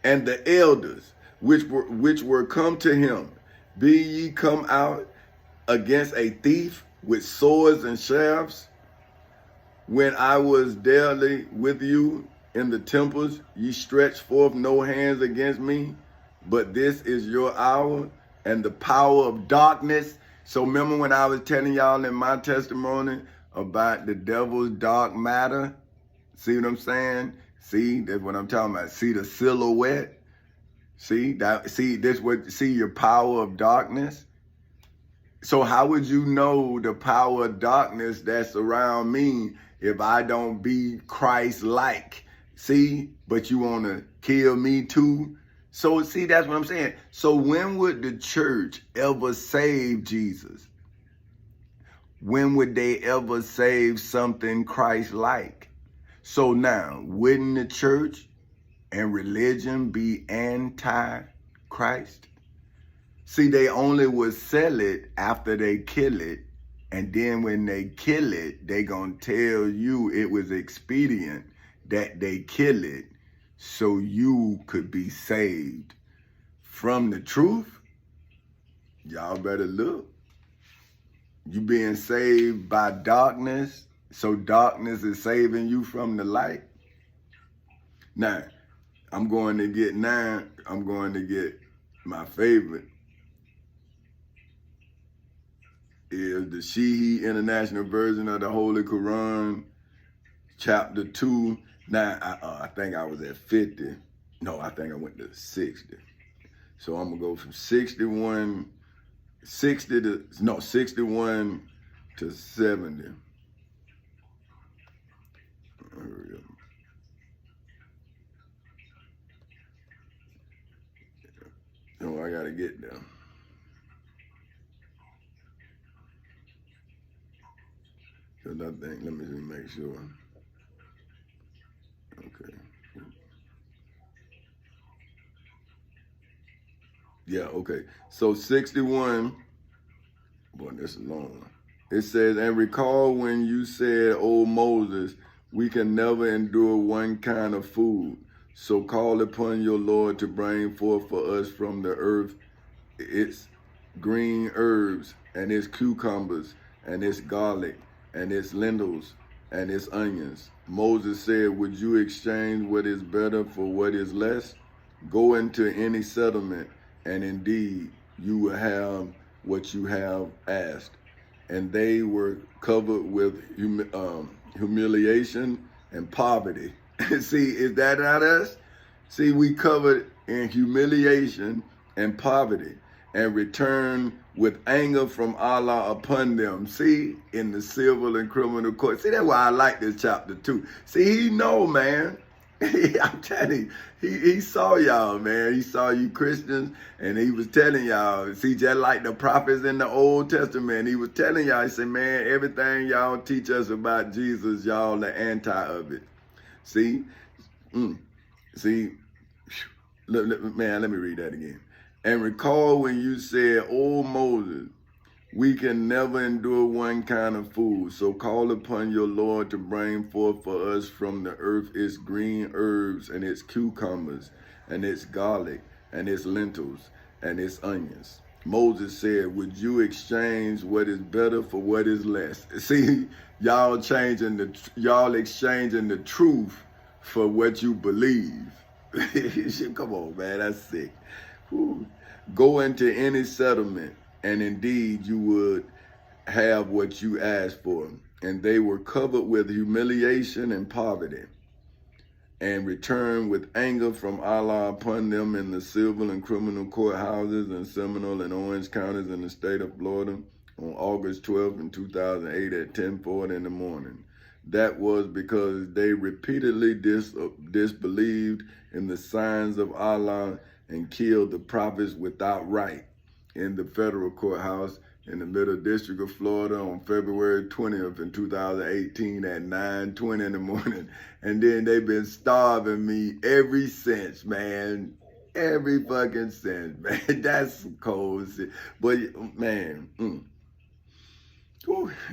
and the elders which were come to him, be ye come out against a thief with swords and shafts? When I was daily with you in the temples, ye stretched forth no hands against me, but this is your hour and the power of darkness. So remember when I was telling y'all in my testimony about the devil's dark matter? See what I'm saying? See, that's what I'm talking about. See the silhouette? See your power of darkness? So how would you know the power of darkness that's around me if I don't be Christ-like? See, but you want to kill me too? So see, that's what I'm saying. So when would the church ever save Jesus? When would they ever save something Christ-like? So now, wouldn't the church and religion be anti-Christ? See, they only would sell it after they kill it. And then when they kill it, they gonna tell you it was expedient that they kill it so you could be saved from the truth, y'all better look. You being saved by darkness, so darkness is saving you from the light. Now, I'm going to get my favorite is the Shihi International Version of the Holy Quran, chapter 2. Now, I think I was at 50. No, I think I went to 60. So I'm going to go from 61 to 70. Oh, I got to get there. Because I think, let me just make sure. Okay. Yeah, okay. So 61, boy, this is long. It says, and recall when you said, O Moses, we can never endure one kind of food. So call upon your Lord to bring forth for us from the earth its green herbs and its cucumbers and its garlic and its lentils and its onions. Moses said, would you exchange what is better for what is less? Go into any settlement, and indeed you will have what you have asked. And they were covered with humiliation and poverty. See, is that not us? See, we covered in humiliation and poverty, and return with anger from Allah upon them. See, in the civil and criminal court. See, that's why I like this chapter too. See, he know, man. I'm telling you, he saw y'all, man. He saw you Christians, and he was telling y'all, see, just like the prophets in the Old Testament, he was telling y'all, he said, man, everything y'all teach us about Jesus, y'all the anti of it. See? See? Man, let me read that again. And recall when you said, O Moses, we can never endure one kind of food, so call upon your Lord to bring forth for us from the earth its green herbs and its cucumbers and its garlic and its lentils and its onions. Moses said, would you exchange what is better for what is less? See, y'all exchanging the truth for what you believe. Come on, man, that's sick. Whew. Go into any settlement, and indeed you would have what you asked for. And they were covered with humiliation and poverty, and returned with anger from Allah upon them in the civil and criminal courthouses in Seminole and Orange counties in the state of Florida on August 12th in 2008 at 10:40 in the morning. That was because they repeatedly disbelieved in the signs of Allah and killed the prophets without right in the federal courthouse in the Middle District of Florida on February 20th in 2018 at 9:20 in the morning. And then they've been starving me ever since, man. Every fucking since, man. That's some cold shit. But, man,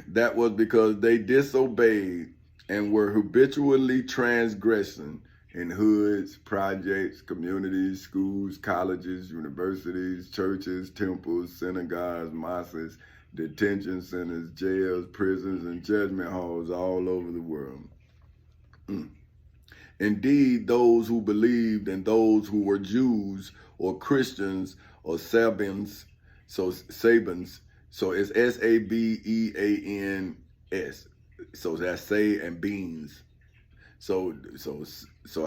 that was because they disobeyed and were habitually transgressing in hoods, projects, communities, schools, colleges, universities, churches, temples, synagogues, mosques, detention centers, jails, prisons, and judgment halls all over the world. Indeed, those who believed and those who were Jews or Christians or Sabins, so it's S-A-B-E-A-N-S. So that's say and beans. So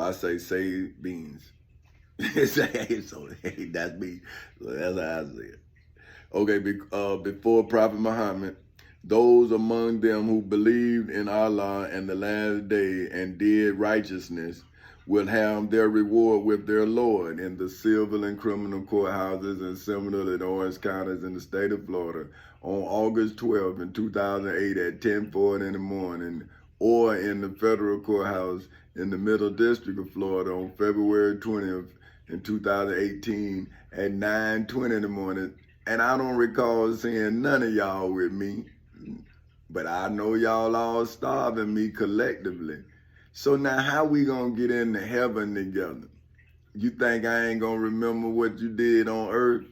I say beans. So that's me. So that's how I say it. Okay, before Prophet Muhammad, those among them who believed in Allah and the last day and did righteousness will have their reward with their Lord in the civil and criminal courthouses in Seminole and Orange counties in the state of Florida on August 12th in 2008 at 10:40 in the morning, or in the federal courthouse in the Middle District of Florida on February 20th in 2018 at 9:20 in the morning. And I don't recall seeing none of y'all with me, but I know y'all all starving me collectively. So now how we gonna get into heaven together? You think I ain't gonna remember what you did on earth?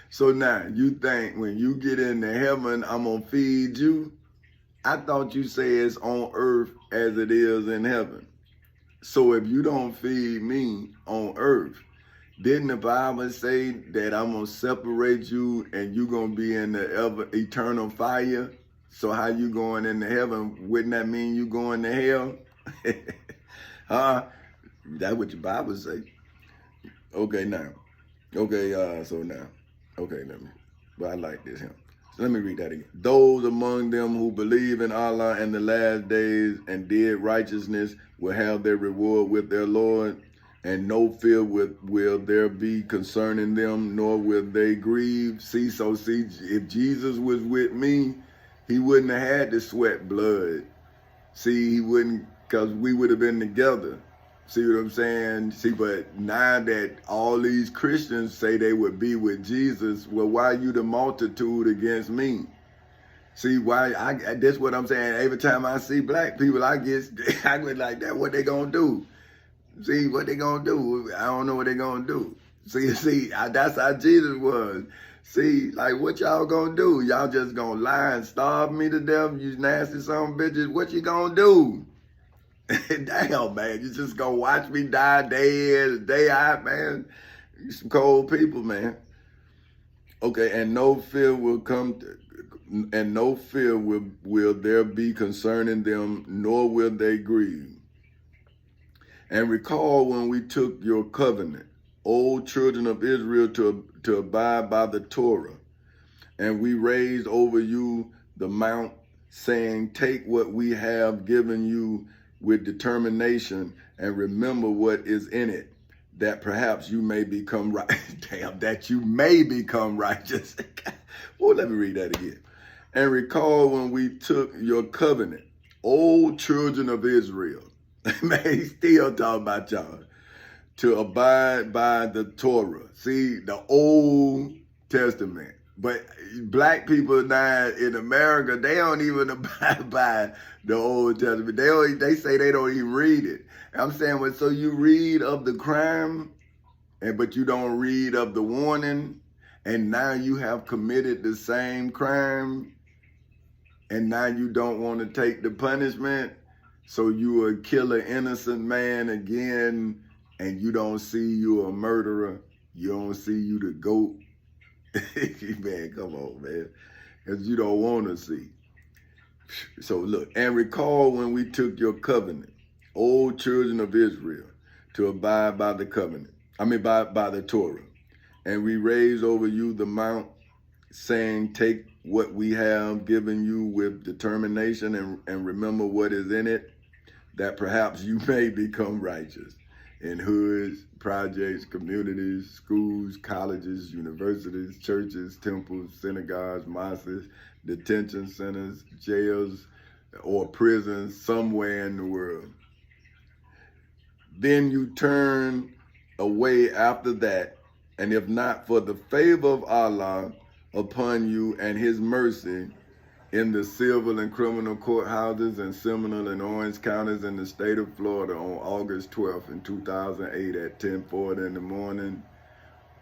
So now you think when you get into heaven, I'm gonna feed you? I thought you said it's on earth as it is in heaven. So if you don't feed me on earth, didn't the Bible say that I'm gonna separate you and you gonna be in the eternal fire? So how you going into heaven? Wouldn't that mean you going to hell? Huh? That's what your Bible say. Okay, now. Okay, but I like this here. So let me read that again. Those among them who believe in Allah and the last days and did righteousness will have their reward with their Lord, and no fear will there be concerning them, nor will they grieve. See, if Jesus was with me, he wouldn't have had to sweat blood. See, he wouldn't, because we would have been together. See what I'm saying? See, but now that all these Christians say they would be with Jesus, well, why you the multitude against me? See, that's what I'm saying. Every time I see black people, I get like that. What they gonna do? See, what they gonna do? I don't know what they gonna do. See, that's how Jesus was. See, like, what y'all gonna do? Y'all just gonna lie and starve me to death? You nasty son of bitches. What you gonna do? Damn, man, you just gonna watch me die day in, day out, man. You some cold people, man. Okay, and no fear will there be concerning them, nor will they grieve. And recall when we took your covenant, O children of Israel, to abide by the Torah, and we raised over you the mount, saying, take what we have given you with determination, and remember what is in it, that perhaps you may become right. Damn, that you may become righteous. Well, let me read that again. And recall when we took your covenant, O children of Israel. Man, he's still talking about y'all. To abide by the Torah. See, the Old Testament. But black people now in America, they don't even abide by the Old Testament. They say they don't even read it. I'm saying, well, so you read of the crime, but you don't read of the warning, and now you have committed the same crime, and now you don't want to take the punishment, so you will kill an innocent man again, and you don't see you a murderer. You don't see you the goat. Man, come on, man. Because you don't want to see. So look, and recall when we took your covenant, O children of Israel, to abide by the covenant. By the Torah. And we raised over you the mount, saying, take what we have given you with determination, and remember what is in it, that perhaps you may become righteous. In hoods, projects, communities, schools, colleges, universities, churches, temples, synagogues, mosques, detention centers, jails, or prisons somewhere in the world. Then you turn away after that, and if not for the favor of Allah upon you and his mercy, in the civil and criminal courthouses in Seminole and Orange counties in the state of Florida on August 12th in 2008 at 10:40 in the morning,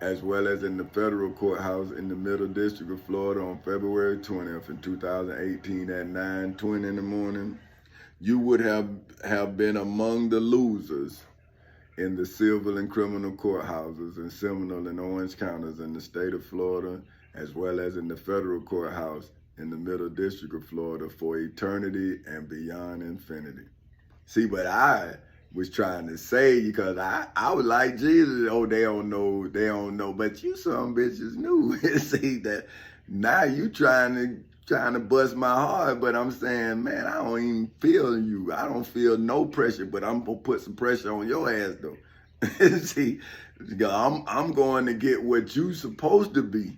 as well as in the federal courthouse in the Middle District of Florida on February 20th in 2018 at 9:20 in the morning, you would have been among the losers in the civil and criminal courthouses in Seminole and Orange counties in the state of Florida, as well as in the federal courthouse in the Middle District of Florida for eternity and beyond infinity. See, but I was trying to say, because I was like Jesus, oh, they don't know, but you some bitches knew. See that now you trying to bust my heart, but I'm saying, man, I don't even feel you. I don't feel no pressure, but I'm gonna put some pressure on your ass though. See, I'm going to get what you supposed to be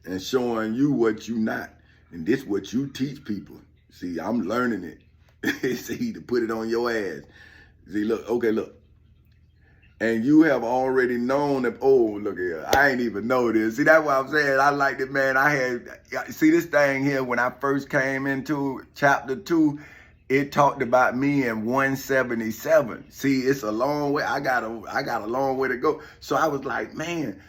and showing you what you not. And this what you teach people. See, I'm learning it. See, to put it on your ass. See, look, okay, look. And you have already known that, oh, look here, I ain't even know this. See, that's what I'm saying. I like it, man. See this thing here, when I first came into chapter 2, it talked about me in 177. See, it's a long way. I got a long way to go. So I was like, man,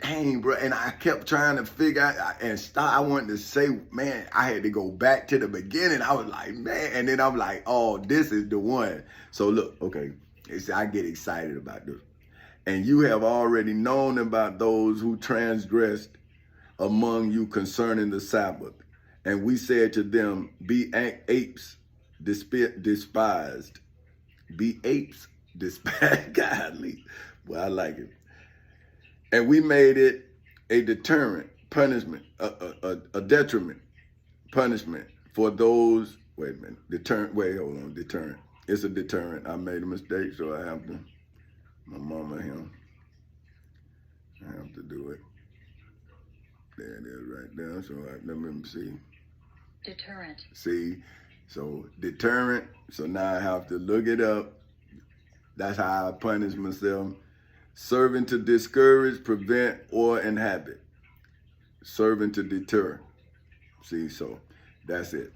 dang, bro. And I kept trying to figure out and stop. I wanted to say, man, I had to go back to the beginning. I was like, man. And then I'm like, oh, this is the one. So look, okay. I get excited about this. And you have already known about those who transgressed among you concerning the Sabbath. And we said to them, be apes despised. Be apes despised. Godly. Well, I like it. And we made it a deterrent punishment, a detriment punishment for those, wait a minute, deterrent. It's a deterrent. I made a mistake, so I have to, my mama and him, I have to do it. There it is right there, so let me see. Deterrent. See, so deterrent, so now I have to look it up. That's how I punish myself. Serving to discourage, prevent, or inhabit. Serving to deter. See, so that's it.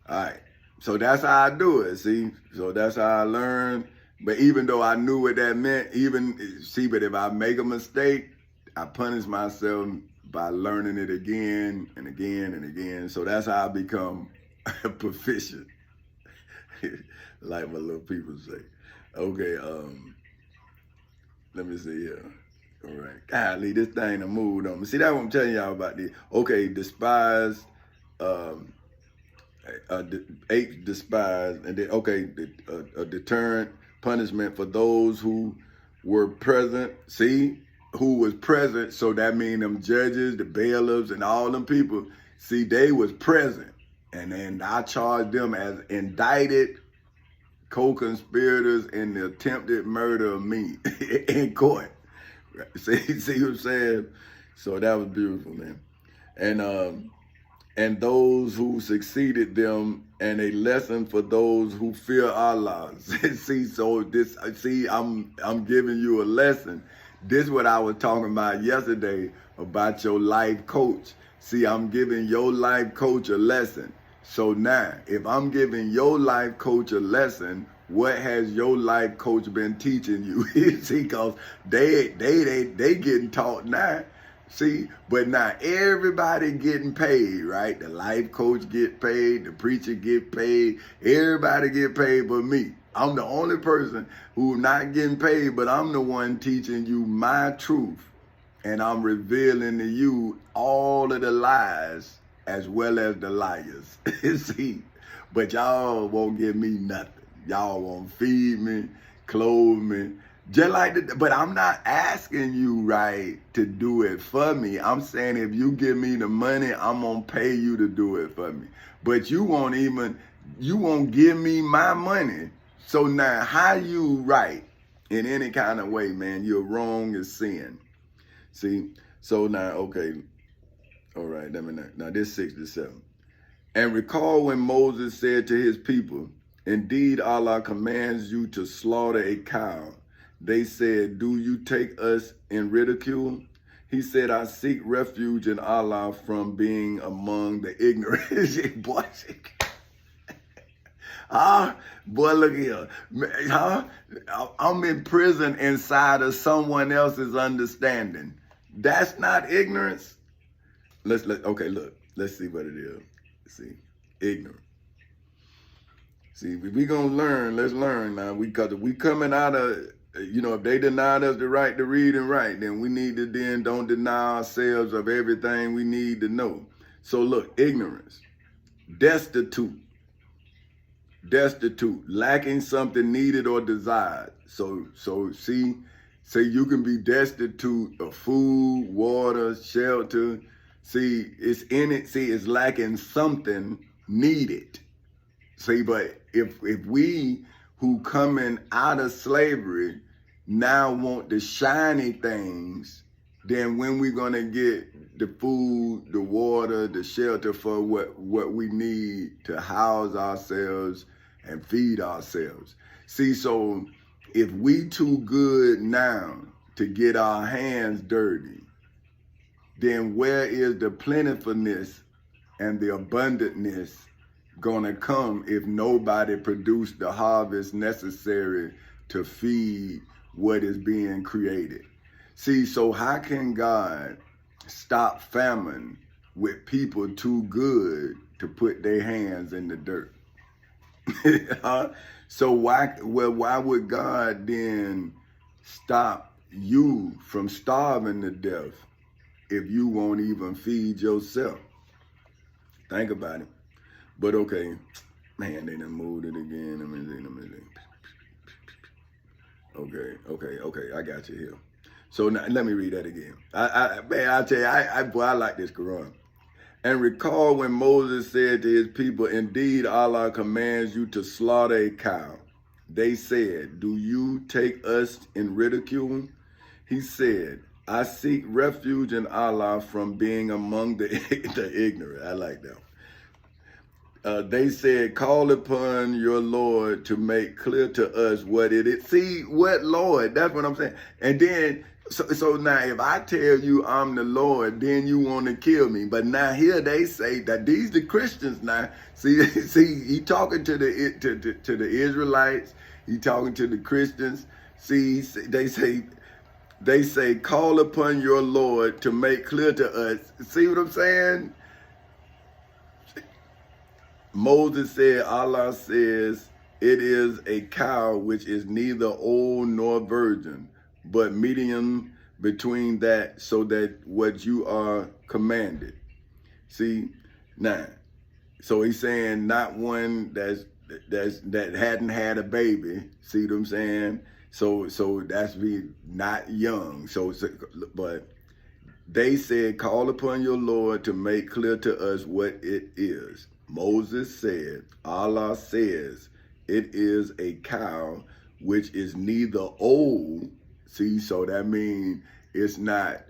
All right. So that's how I do it, see? So that's how I learn. But even though I knew what that meant, but if I make a mistake, I punish myself by learning it again and again and again. So that's how I become proficient. Like my little people say. Okay, let me see here. All right. Golly, this thing done moved on me. See, that's what I'm telling y'all about this. Okay, despise, apes despise, and then, okay, a deterrent punishment for those who were present. See, who was present, so that mean them judges, the bailiffs, and all them people, see, they was present. And then I charged them as indicted co-conspirators in the attempted murder of me in court. See what I'm saying? So that was beautiful, man. And those who succeeded them, and a lesson for those who fear Allah. I'm giving you a lesson. This is what I was talking about yesterday about your life coach. See, I'm giving your life coach a lesson. So now, if I'm giving your life coach a lesson, what has your life coach been teaching you? See, because they getting taught now. See, but now everybody getting paid, right? The life coach get paid, the preacher get paid, everybody get paid but me. I'm the only person who's not getting paid, but I'm the one teaching you my truth. And I'm revealing to you all of the lies as well as the liars. See, but y'all won't give me nothing. Y'all won't feed me, clothe me, just like that. But I'm not asking you, right, to do it for me. I'm saying if you give me the money, I'm gonna pay you to do it for me. But you won't give me my money. So now, how you right in any kind of way, man? You're wrong as sin. See, so now, okay, all right. Now this 67. And recall when Moses said to his people, indeed, Allah commands you to slaughter a cow. They said, do you take us in ridicule? He said, I seek refuge in Allah from being among the ignorant. Boy, boy, look here. I'm in prison inside of someone else's understanding. That's not ignorance. Okay, look. Let's see what it is. See, ignorant. See, if we gonna learn, let's learn now. Because we coming out of, if they denied us the right to read and write, then we need to don't deny ourselves of everything we need to know. So look, ignorance, destitute, lacking something needed or desired. So see, you can be destitute of food, water, shelter. See, it's in it. See, it's lacking something needed. See, but if we who coming out of slavery now want the shiny things, then when we gonna get the food, the water, the shelter for what we need to house ourselves and feed ourselves? See, so if we too good now to get our hands dirty, then where is the plentifulness and the abundantness gonna come if nobody produced the harvest necessary to feed what is being created. See, so how can God stop famine with people too good to put their hands in the dirt? So why would God then stop you from starving to death if you won't even feed yourself? Think about it. But okay, man, they done moved it again. Okay, I got you here. So now, let me read that again. I tell you, I like this Quran. And recall when Moses said to his people, indeed, Allah commands you to slaughter a cow. They said, do you take us in ridicule? He said, I seek refuge in Allah from being among the ignorant. I like that. They said, call upon your Lord to make clear to us what it is. See, what Lord? That's what I'm saying. And then, so now if I tell you I'm the Lord, then you want to kill me. But now here they say that these the Christians now. See, he talking to the Israelites. He talking to the Christians. See, they say, call upon your Lord to make clear to us. See what I'm saying? Moses said, Allah says, it is a cow which is neither old nor virgin, but medium between that, so that what you are commanded. See, now, so he's saying not one that hadn't had a baby. See what I'm saying? So that's be not young. But they said, call upon your Lord to make clear to us what it is. Moses said, Allah says, it is a cow which is neither old. See, so that means it's not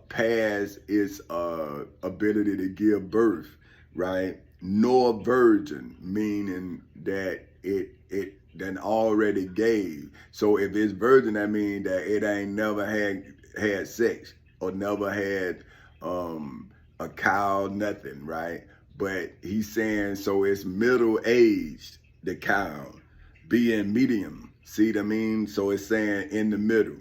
past its ability to give birth, right? Nor virgin, meaning that it then already gave. So if it's virgin, that means that it ain't never had sex or never had a cow, nothing, right? But he's saying, so it's middle-aged, the cow, being medium. See what I mean? So it's saying in the middle,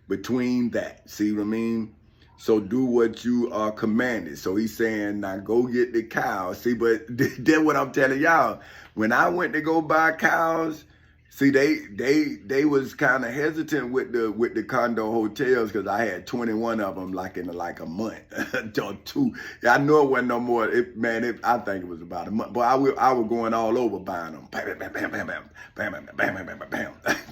between that. See what I mean? So do what you are commanded. So he's saying, now go get the cow. See, but then what I'm telling y'all, when I went to go buy cows, see, they was kind of hesitant with the condo hotels because I had 21 of them in a month or two. I know it wasn't no more. I think it was about a month. But I was going all over buying them. Bam, bam, bam, bam, bam, bam, bam, bam, bam, bam, bam,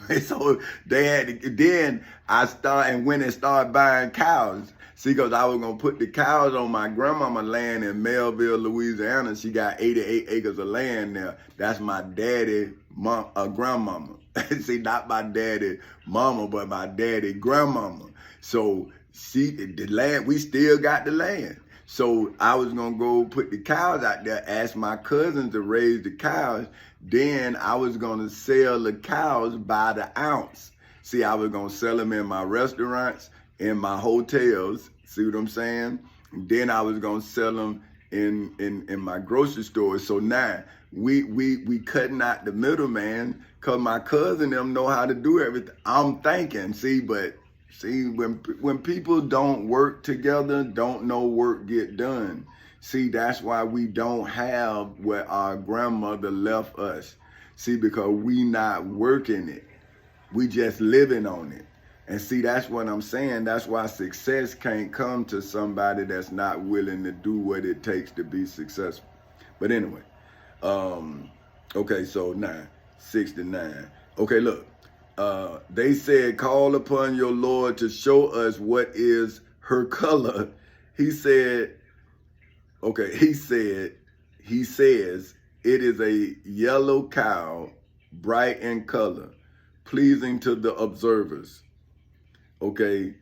bam. So they had to, then I went and started buying cows. See, because I was going to put the cows on my grandmama land in Melville, Louisiana. She got 88 acres of land there. That's my daddy, grandmama. See, not my daddy mama, but my daddy grandmama. So the land, we still got the land. So I was going to go put the cows out there, ask my cousins to raise the cows. Then I was going to sell the cows by the ounce. See, I was going to sell them in my restaurants, in my hotels, see what I'm saying? And then I was gonna sell them in my grocery stores. So now we cutting out the middleman, cause my cousin them know how to do everything. I'm thinking, when people don't work together, don't know work get done. See, that's why we don't have what our grandmother left us. See, because we not working it, we just living on it. And see, that's what I'm saying. That's why success can't come to somebody that's not willing to do what it takes to be successful. But anyway, okay, so 69. Okay, look, they said, call upon your Lord to show us what is her color. He says, it is a yellow cow, bright in color, pleasing to the observers. Okay,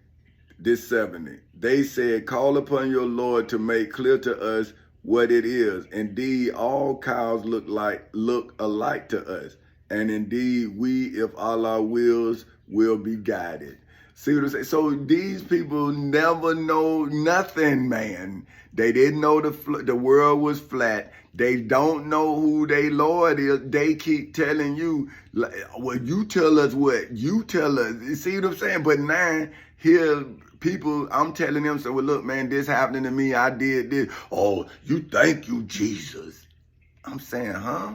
this 70. They said, call upon your Lord to make clear to us what it is. Indeed, all cows look alike to us. And indeed, we, if Allah wills, will be guided. See what I'm saying? So these people never know nothing, man. They didn't know the world was flat. They don't know who their Lord is. They keep telling you, like, well, you tell us what you tell us. You see what I'm saying? But now here people, I'm telling them, so well, look, man, this happening to me. I did this. Oh, you thank you, Jesus. I'm saying, huh?